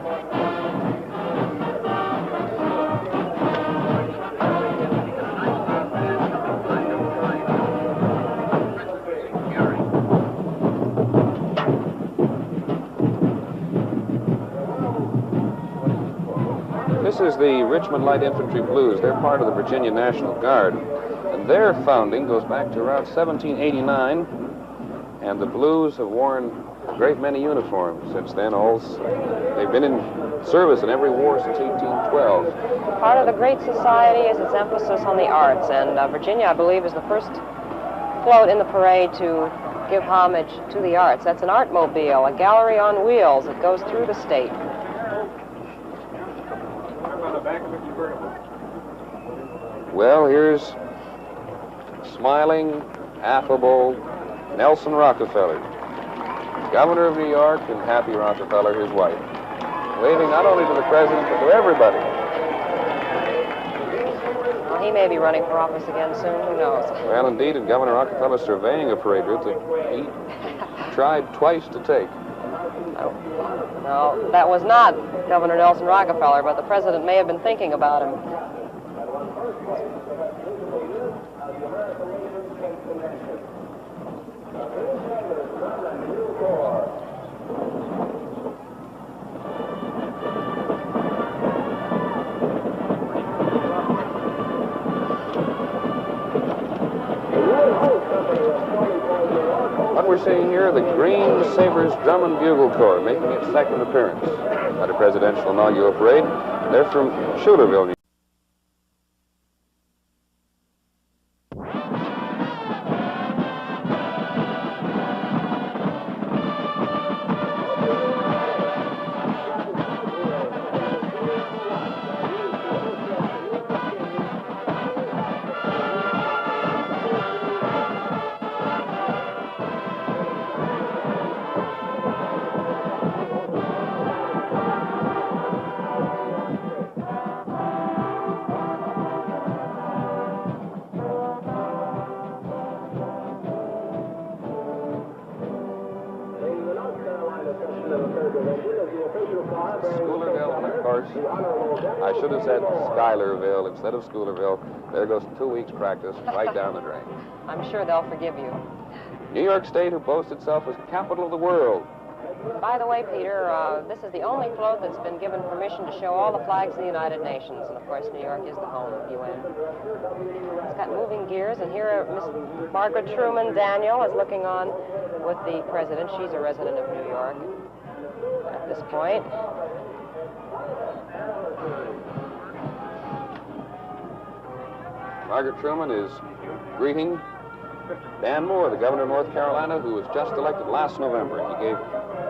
This is the Richmond Light Infantry Blues. They're part of the Virginia National Guard. And their founding goes back to around 1789, and the Blues have worn a great many uniforms since then. They've been in service in every war since 1812. Part of the Great Society is its emphasis on the arts, and Virginia, I believe, is the first float in the parade to give homage to the arts. That's an artmobile, a gallery on wheels that goes through the state. Well, here's smiling, affable Nelson Rockefeller, Governor of New York, and happy Rockefeller, his wife, waving not only to the President, but to everybody. Well, he may be running for office again soon, who knows? Well, indeed, and Governor Rockefeller surveying a parade route that he tried twice to take. No, that was not Governor Nelson Rockefeller, but the President may have been thinking about him. What we're seeing here, the Green Sabres Drum and Bugle Corps making its second appearance at a presidential inaugural parade. They're from Schuylerville, New York. Schuylerville, and of course, I should have said Schuylerville instead of Schuylerville. There goes 2 weeks' practice right down the drain. I'm sure they'll forgive you. New York State, who boasts itself as capital of the world. By the way, Peter, this is the only float that's been given permission to show all the flags of the United Nations. And, of course, New York is the home of UN. It's got moving gears, and here Miss Margaret Truman Daniel is looking on with the President. She's a resident of New York at this point. Margaret Truman is greeting Dan Moore, the governor of North Carolina, who was just elected last November. He gave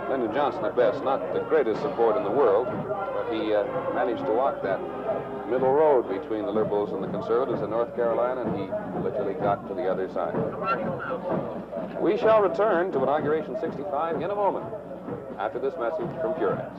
Lyndon Johnson at best not the greatest support in the world, but he managed to walk that middle road between the liberals and the conservatives in North Carolina, and he literally got to the other side. We shall return to Inauguration 65 in a moment after this message from Purex.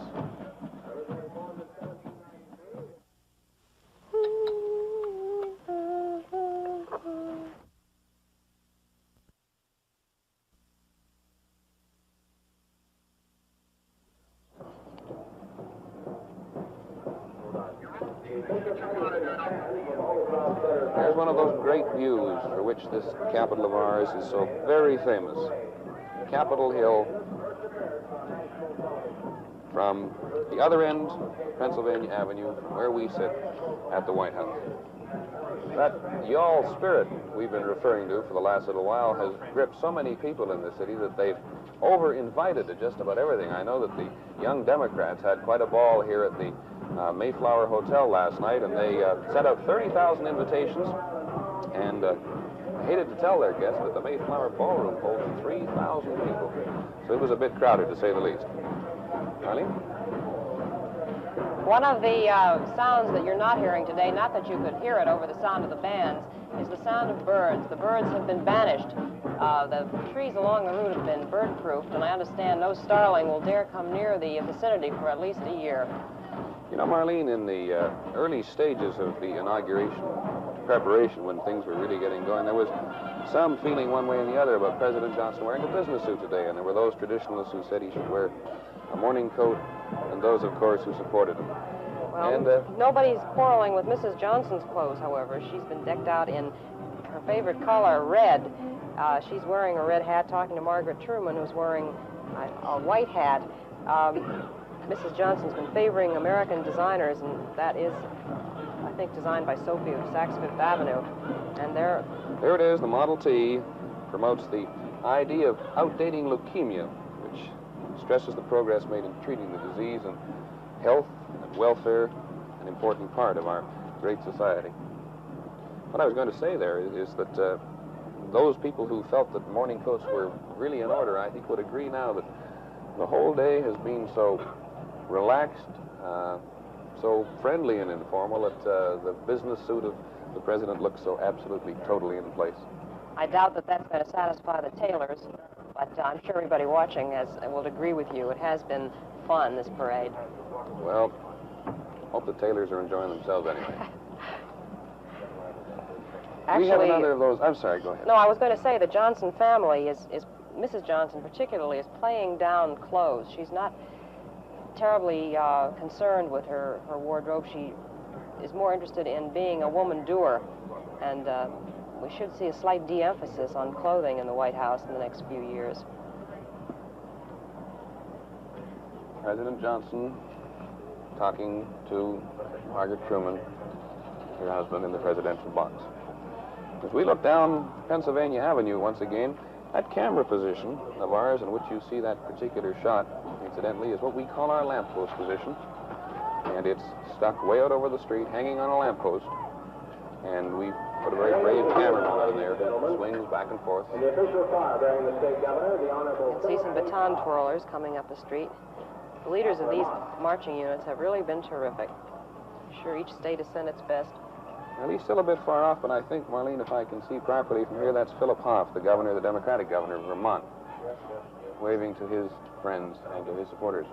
There's one of those great views for which this capital of ours is so very famous. Capitol Hill from the other end, Pennsylvania Avenue, where we sit at the White House. That y'all spirit we've been referring to for the last little while has gripped so many people in the city that they've over-invited to just about everything. I know that the young Democrats had quite a ball here at the Mayflower Hotel last night, and they sent out 30,000 invitations, and I hated to tell their guests, but the Mayflower Ballroom holds 3,000 people. So it was a bit crowded, to say the least. Arlene? One of the sounds that you're not hearing today, not that you could hear it over the sound of the bands, is the sound of birds. The birds have been banished. The trees along the route have been bird-proofed, and I understand no starling will dare come near the vicinity for at least a year. You know, Marlene, in the early stages of the inauguration preparation, when things were really getting going, there was some feeling one way and the other about President Johnson wearing a business suit today, and there were those traditionalists who said he should wear a morning coat, and those, of course, who supported him. Well, And nobody's quarreling with Mrs. Johnson's clothes, however. She's been decked out in her favorite color, red. She's wearing a red hat, talking to Margaret Truman, who's wearing a white hat. Mrs. Johnson's been favoring American designers, and that is, I think, designed by Sophie of Saks Fifth Avenue. And there it is, the Model T promotes the idea of outdating leukemia, which stresses the progress made in treating the disease, and health and welfare, an important part of our great society. What I was going to say there is that those people who felt that morning coats were really in order, I think, would agree now that the whole day has been so relaxed, so friendly and informal that the business suit of the president looks so absolutely, totally in place. I doubt that that's going to satisfy the tailors, but I'm sure everybody watching will agree with you. It has been fun, this parade. Well, hope the tailors are enjoying themselves anyway. Actually, we have another of those. I'm sorry, go ahead. No, I was going to say the Johnson family is Mrs. Johnson particularly, is playing down clothes. She's not terribly concerned with her wardrobe. She is more interested in being a woman doer, and we should see a slight de-emphasis on clothing in the White House in the next few years. President Johnson talking to Margaret Truman, her husband, in the presidential box. As we look down Pennsylvania Avenue once again, that camera position of ours in which you see that particular shot, incidentally, is what we call our lamppost position. And it's stuck way out over the street, hanging on a lamppost. And we put a very brave cameraman out in there who swings back and forth. In the official car bearing the state governor, the Honorable... You can see some baton twirlers coming up the street. The leaders of these marching units have really been terrific. I'm sure each state has sent its best. Well, he's still a bit far off, but I think, Marlene, if I can see properly from here, that's Philip Hoff, the governor, the Democratic governor of Vermont, waving to his friends and to his supporters.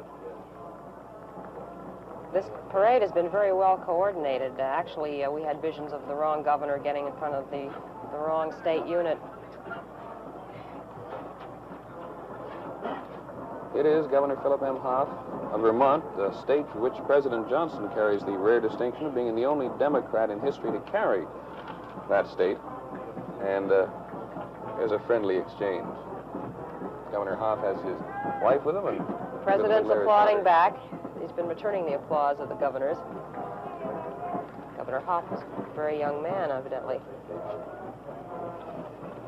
This parade has been very well coordinated. Actually, we had visions of the wrong governor getting in front of the wrong state unit. It is Governor Philip M. Hoff of Vermont, the state for which President Johnson carries the rare distinction of being the only Democrat in history to carry that state. And there's a friendly exchange. Governor Hoff has his wife with him, and the president's applauding back. He's been returning the applause of the governors. Governor Hoff was a very young man, evidently.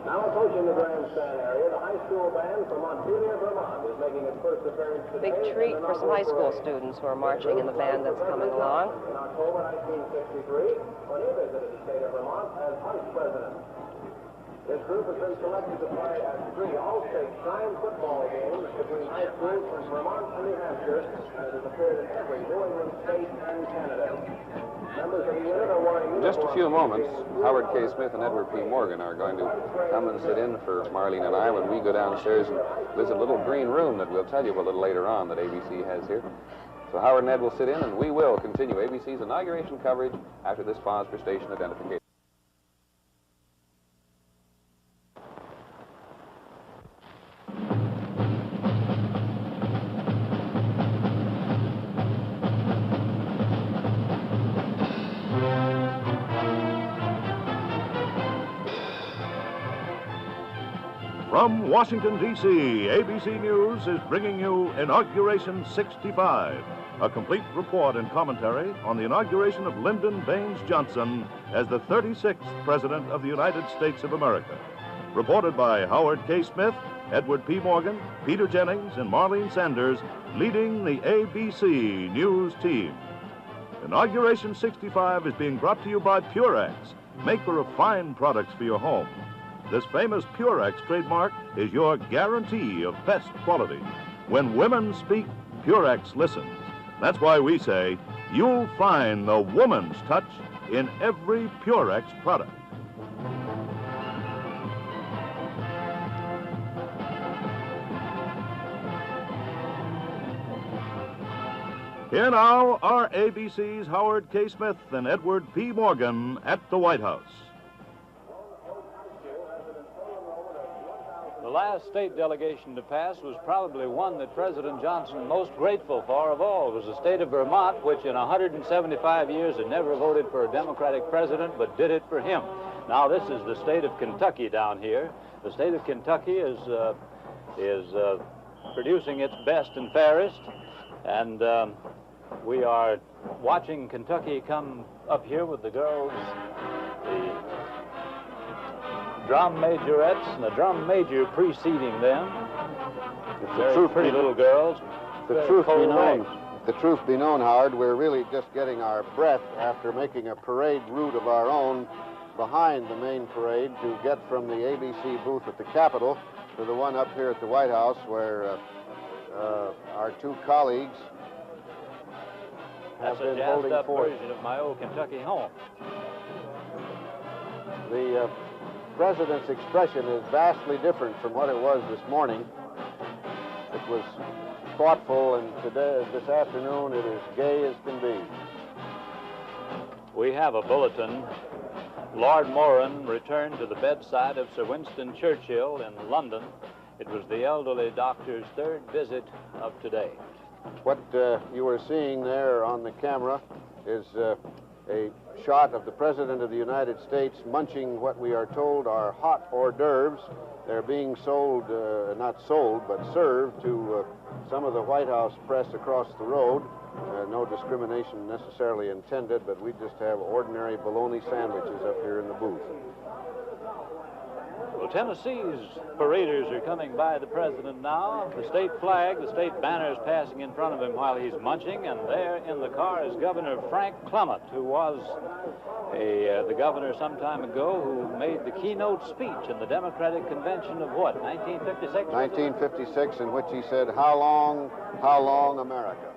Now approaching the grandstand area, the high school band from Montpelier, Vermont is making its first appearance today. Big treat for some high school students who are marching in the band that's coming along. In October 1963, when he visited the state of Vermont as vice president. This group has been selected to play at 3 all-state time football games between high schools from Vermont and New Hampshire, and it has appeared in every New England state and Canada. Members of the unit are wearing in just a few moments, Howard K. Smith and Edward P. Morgan are going to come and sit in for Marlene and I when we go downstairs and visit a little green room that we'll tell you a little later on that ABC has here. So Howard and Ed will sit in, and we will continue ABC's inauguration coverage after this pause for station identification. From Washington, D.C., ABC News is bringing you Inauguration 65, a complete report and commentary on the inauguration of Lyndon Baines Johnson as the 36th President of the United States of America. Reported by Howard K. Smith, Edward P. Morgan, Peter Jennings, and Marlene Sanders, leading the ABC News team. Inauguration 65 is being brought to you by Purex, maker of fine products for your home. This famous Purex trademark is your guarantee of best quality. When women speak, Purex listens. That's why we say you'll find the woman's touch in every Purex product. Here now are ABC's Howard K. Smith and Edward P. Morgan at the White House. The last state delegation to pass was probably one that President Johnson most grateful for of all. It was the state of Vermont, which in 175 years had never voted for a Democratic president, but did it for him. Now this is the state of Kentucky down here. The state of Kentucky is producing its best and fairest, and we are watching Kentucky come up here with the girls, the drum majorettes and the drum major preceding them. Very pretty little girls. The truth be known, Howard, we're really just getting our breath after making a parade route of our own behind the main parade to get from the ABC booth at the Capitol to the one up here at the White House where our two colleagues have been holding forth. Version of my old Kentucky home. The president's expression is vastly different from what it was this morning. It was thoughtful, and this afternoon, it is gay as can be. We have a bulletin. Lord Moran returned to the bedside of Sir Winston Churchill in London. It was the elderly doctor's third visit of today. What you are seeing there on the camera is a shot of the President of the United States munching what we are told are hot hors d'oeuvres. They're being sold, not sold, but served to some of the White House press across the road. No discrimination necessarily intended, but we just have ordinary bologna sandwiches up here in the booth. Well, Tennessee's paraders are coming by the president now. The state flag, the state banner is passing in front of him while he's munching, and there in the car is Governor Frank Clement, who was the governor some time ago who made the keynote speech in the Democratic Convention of what, 1956? 1956, in which he said, how long, America?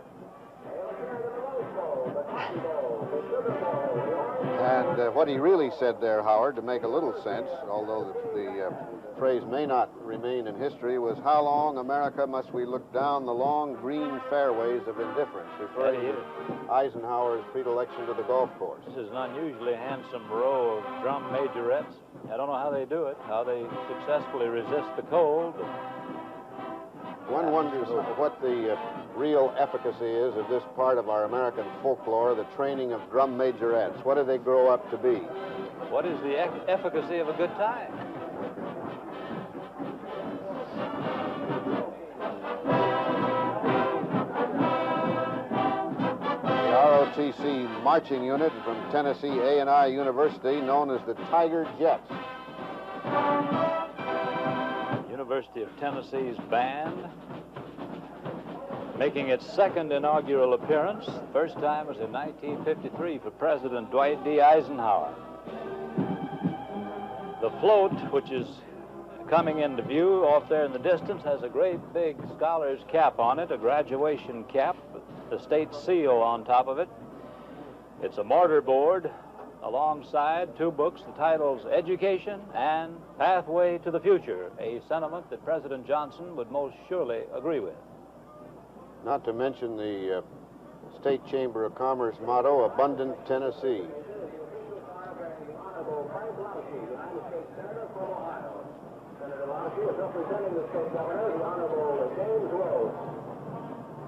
And what he really said there, Howard, to make a little sense, although the phrase may not remain in history, was how long, America, must we look down the long green fairways of indifference, referring to Eisenhower's predilection to the golf course. This is an unusually handsome row of drum majorettes. I don't know how they do it, how they successfully resist the cold. One wonders what the real efficacy is of this part of our American folklore, the training of drum majorettes. What do they grow up to be? What is the efficacy of a good time? The ROTC marching unit from Tennessee A&I University, known as the Tiger Jets. University of Tennessee's band, making its second inaugural appearance. First time was in 1953 for President Dwight D. Eisenhower. The float, which is coming into view off there in the distance, has a great big scholar's cap on it, a graduation cap, the state seal on top of it. It's a mortarboard alongside two books, the titles Education and Pathway to the Future, a sentiment that President Johnson would most surely agree with. Not to mention the State Chamber of Commerce motto, Abundant Tennessee.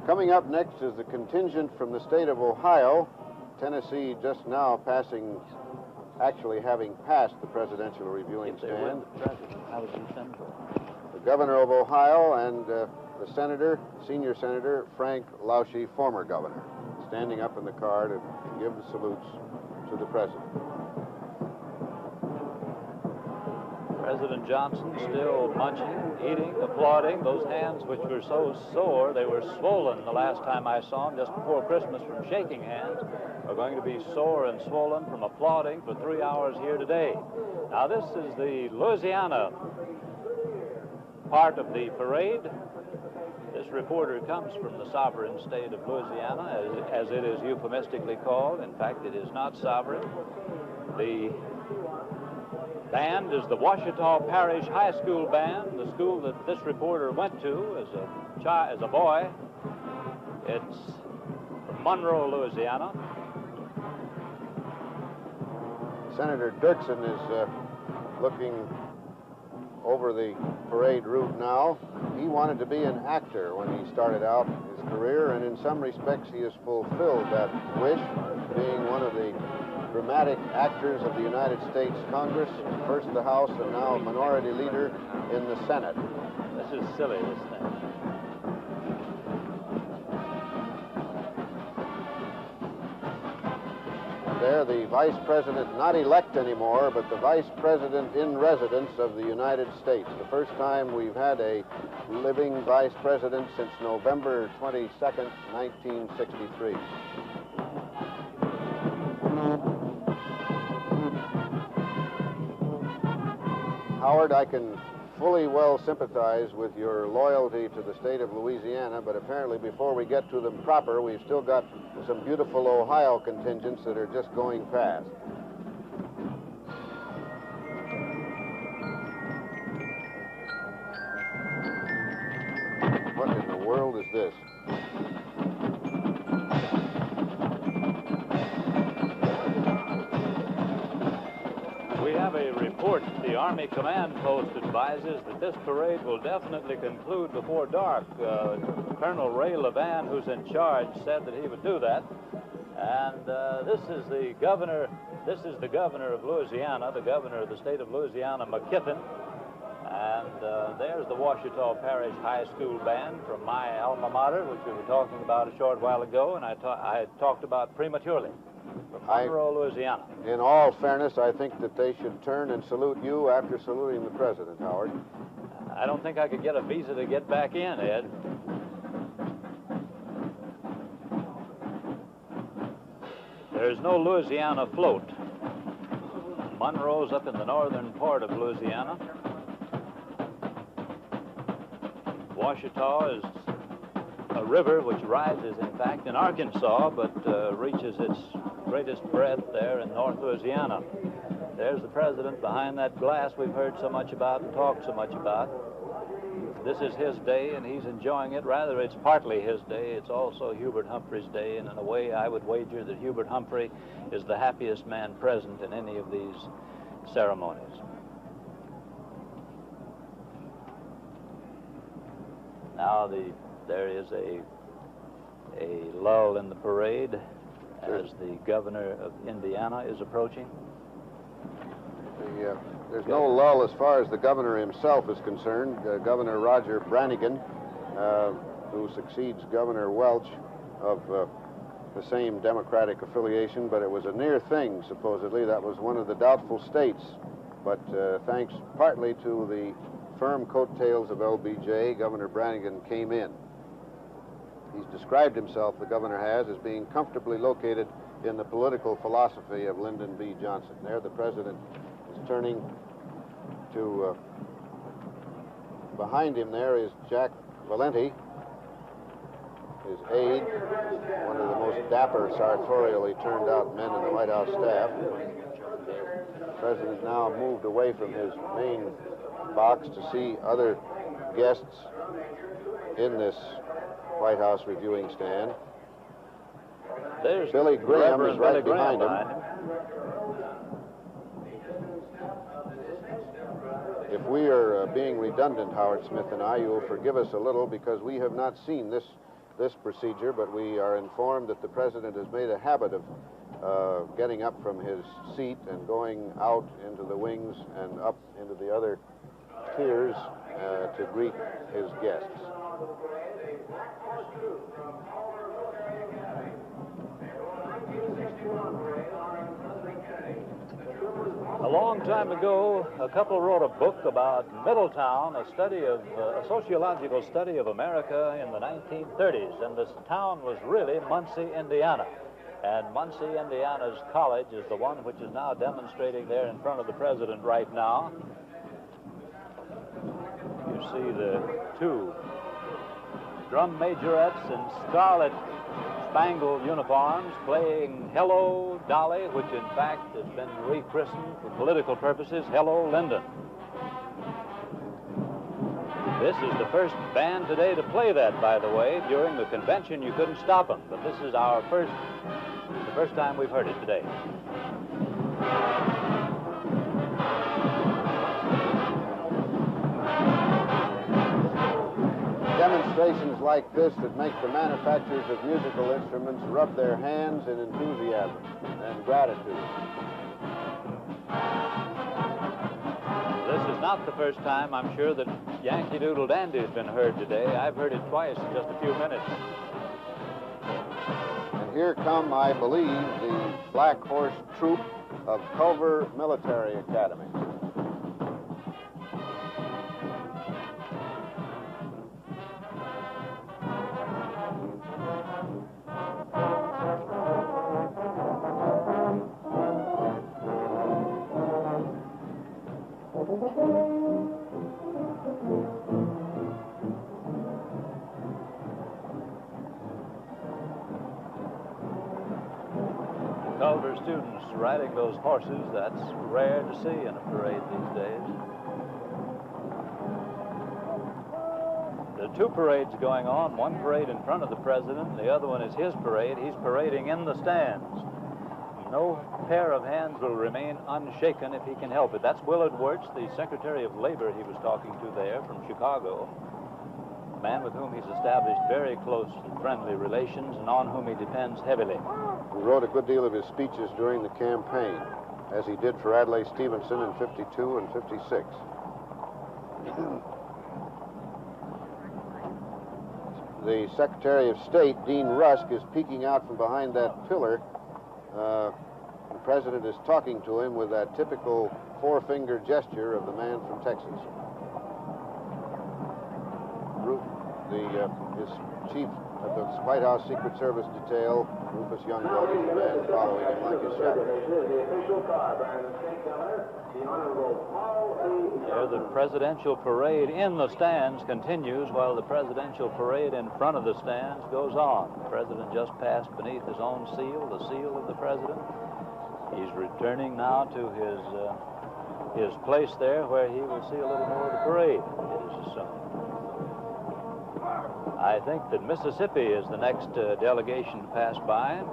Coming up next is the contingent from the state of Ohio. Tennessee just now actually having passed the presidential reviewing stand. The governor of Ohio and the senator, senior senator, Frank Lausche, former governor, standing up in the car to give the salutes to the president. President Johnson still munching, eating, applauding. Those hands, which were so sore, they were swollen the last time I saw him just before Christmas from shaking hands, are going to be sore and swollen from applauding for 3 hours here today. Now, this is the Louisiana part of the parade. This reporter comes from the sovereign state of Louisiana, as it is euphemistically called. In fact, it is not sovereign. The band is the Ouachita Parish High School Band, the school that this reporter went to as a boy. It's from Monroe, Louisiana. Senator Dirksen is looking over the parade route now. He wanted to be an actor when he started out his career, and in some respects he has fulfilled that wish, being one of the dramatic actors of the United States Congress, first the House and now minority leader in the Senate. This is silly, this thing. And there the Vice President, not elect anymore, but the Vice President in residence of the United States. The first time we've had a living Vice President since November 22nd, 1963. Howard, I can fully well sympathize with your loyalty to the state of Louisiana, but apparently before we get to them proper, we've still got some beautiful Ohio contingents that are just going past. What in the world is this? We have a report. The Army Command Post advises that this parade will definitely conclude before dark. Colonel Ray Levan, who's in charge, said that he would do that. And this is the governor of Louisiana, the governor of the state of Louisiana, McKiffin. And there's the Ouachita Parish High School Band from my alma mater, which we were talking about a short while ago, and I talked about prematurely. From Monroe, Louisiana. In all fairness, I think that they should turn and salute you after saluting the president, Howard. I don't think I could get a visa to get back in, Ed. There's no Louisiana float. Monroe's up in the northern part of Louisiana. Ouachita is a river which rises, in fact, in Arkansas, but reaches its greatest breadth there in North Louisiana. There's the president behind that glass we've heard so much about and talked so much about. This is his day, and he's enjoying it. Rather, it's partly his day. It's also Hubert Humphrey's day, and in a way, I would wager that Hubert Humphrey is the happiest man present in any of these ceremonies. Now, there is a lull in the parade as the governor of Indiana is approaching. There's no lull as far as the governor himself is concerned. Governor Roger Brannigan, who succeeds Governor Welch of the same Democratic affiliation, but it was a near thing, supposedly. That was one of the doubtful states. But thanks partly to the firm coattails of LBJ, Governor Brannigan came in. He's described himself, the governor has, as being comfortably located in the political philosophy of Lyndon B. Johnson. There the president is turning to, behind him there is Jack Valenti, his aide, one of the most dapper, sartorially turned out men in the White House staff. The president now moved away from his main box to see other guests in this White House reviewing stand. There's Billy Graham is right behind him. If we are being redundant, Howard Smith and I, you'll forgive us a little because we have not seen this procedure, but we are informed that the president has made a habit of getting up from his seat and going out into the wings and up into the other tiers to greet his guests. A long time ago, a couple wrote a book about Middletown, a sociological study of America in the 1930s, and this town was really Muncie, Indiana. And Muncie, Indiana's college is the one which is now demonstrating there in front of the president right now. You see the two drum majorettes in scarlet spangled uniforms playing Hello, Dolly, which in fact has been rechristened for political purposes, Hello, Lyndon. This is the first band today to play that, by the way. During the convention, you couldn't stop them, but this is the first time we've heard it today. Demonstrations like this that make the manufacturers of musical instruments rub their hands in enthusiasm and gratitude. This is not the first time, I'm sure, that Yankee Doodle Dandy has been heard today. I've heard it twice in just a few minutes. And here come, I believe, the Black Horse Troop of Culver Military Academy. Culver students riding those horses, that's rare to see in a parade these days. There are two parades going on, one parade in front of the president, and the other one is his parade. He's parading in the stands. No pair of hands will remain unshaken if he can help it. That's Willard Wirtz, the Secretary of Labor he was talking to there from Chicago, a man with whom he's established very close and friendly relations and on whom he depends heavily. He wrote a good deal of his speeches during the campaign, as he did for Adlai Stevenson in 52 and 56. The Secretary of State, Dean Rusk, is peeking out from behind that pillar. The president is talking to him with that typical four-finger gesture of the man from Texas. His chief of the White House Secret Service detail, Rufus Youngblood, is the man following him like his shadow. There, the presidential parade in the stands continues while the presidential parade in front of the stands goes on. The president just passed beneath his own seal, the seal of the president. He's returning now to his place there where he will see a little more of the parade, it is assumed. I think that Mississippi is the next delegation to pass by.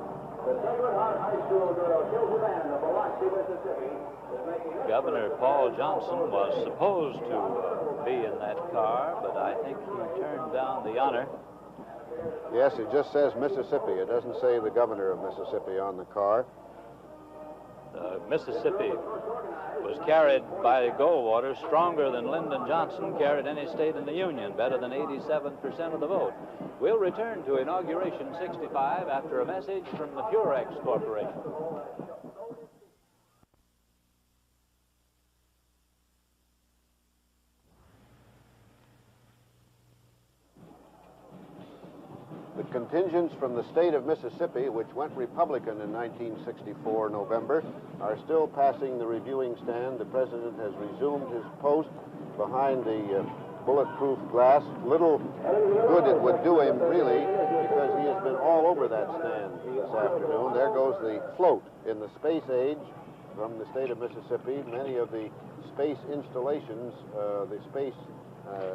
Governor Paul Johnson was supposed to be in that car, but I think he turned down the honor. Yes, it just says Mississippi. It doesn't say the governor of Mississippi on the car. Mississippi was carried by Goldwater stronger than Lyndon Johnson carried any state in the Union, better than 87% of the vote. We'll return to Inauguration 65 after a message from the Purex Corporation. The contingents from the state of Mississippi, which went Republican in 1964 November, are still passing the reviewing stand. The president has resumed his post behind the bulletproof glass. Little good it would do him, really, because he has been all over that stand this afternoon. There goes the float in the space age from the state of Mississippi. Many of the space installations, the space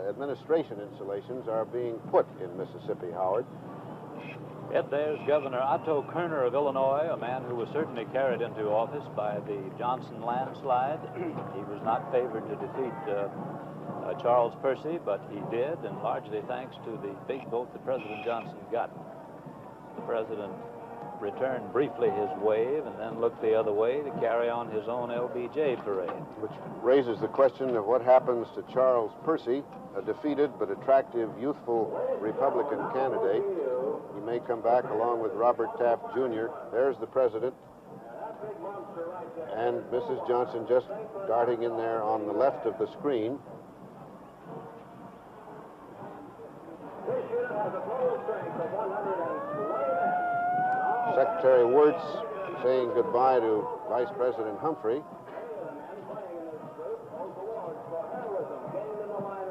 administration installations, are being put in Mississippi, Howard. Yet there's Governor Otto Kerner of Illinois, a man who was certainly carried into office by the Johnson landslide. He was not favored to defeat Charles Percy, but he did, and largely thanks to the big vote that President Johnson got. The president returned briefly his wave and then looked the other way to carry on his own LBJ parade. Which raises the question of what happens to Charles Percy, a defeated but attractive, youthful Republican candidate. He may come back along with Robert Taft Jr. There's the president. And Mrs. Johnson just darting in there on the left of the screen. Secretary Wirtz saying goodbye to Vice President Humphrey.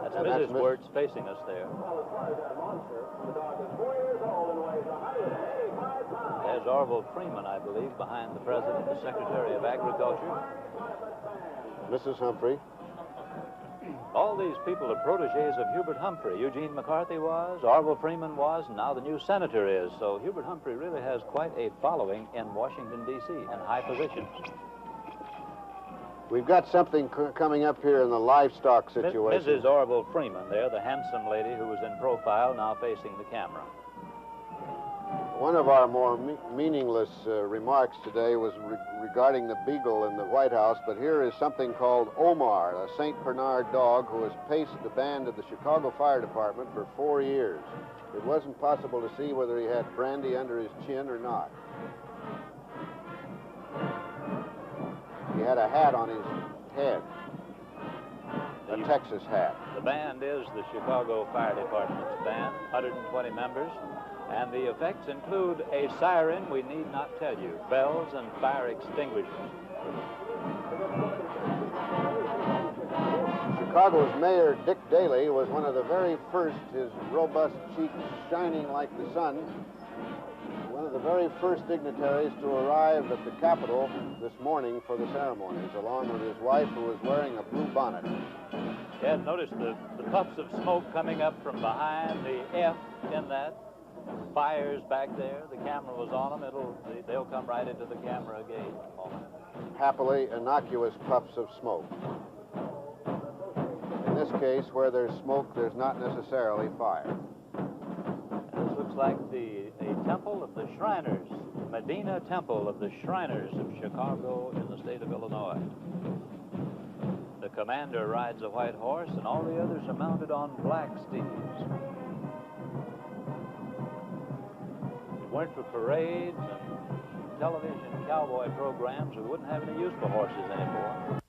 That's Mrs. Wirtz facing us there. There's Orville Freeman, I believe, behind the President, the Secretary of Agriculture. Mrs. Humphrey. All these people are proteges of Hubert Humphrey. Eugene McCarthy was, Orville Freeman was, and now the new senator is. So Hubert Humphrey really has quite a following in Washington, D.C., in high positions. We've got something coming up here in the livestock situation. Mrs. Orville Freeman there, the handsome lady who was in profile, now facing the camera. One of our more meaningless remarks today was regarding the beagle in the White House, but here is something called Omar, a St. Bernard dog who has paced the band of the Chicago Fire Department for 4 years. It wasn't possible to see whether he had brandy under his chin or not. He had a hat on his head, a Texas hat. The band is the Chicago Fire Department's band, 120 members. And the effects include a siren, we need not tell you, bells and fire extinguishers. Chicago's Mayor Dick Daley was one of the very first, his robust cheeks shining like the sun, one of the very first dignitaries to arrive at the Capitol this morning for the ceremonies, along with his wife, who was wearing a blue bonnet. Yeah, notice the puffs of smoke coming up from behind, the F in that. Fires back there. The camera was on them. They'll come right into the camera again in a moment. Happily innocuous puffs of smoke. In this case, where there's smoke, there's not necessarily fire. And this looks like a temple of the Shriners, Medina Temple of the Shriners of Chicago in the state of Illinois. The commander rides a white horse, and all the others are mounted on black steeds. Weren't for parades and television cowboy programs, we wouldn't have any use for horses anymore.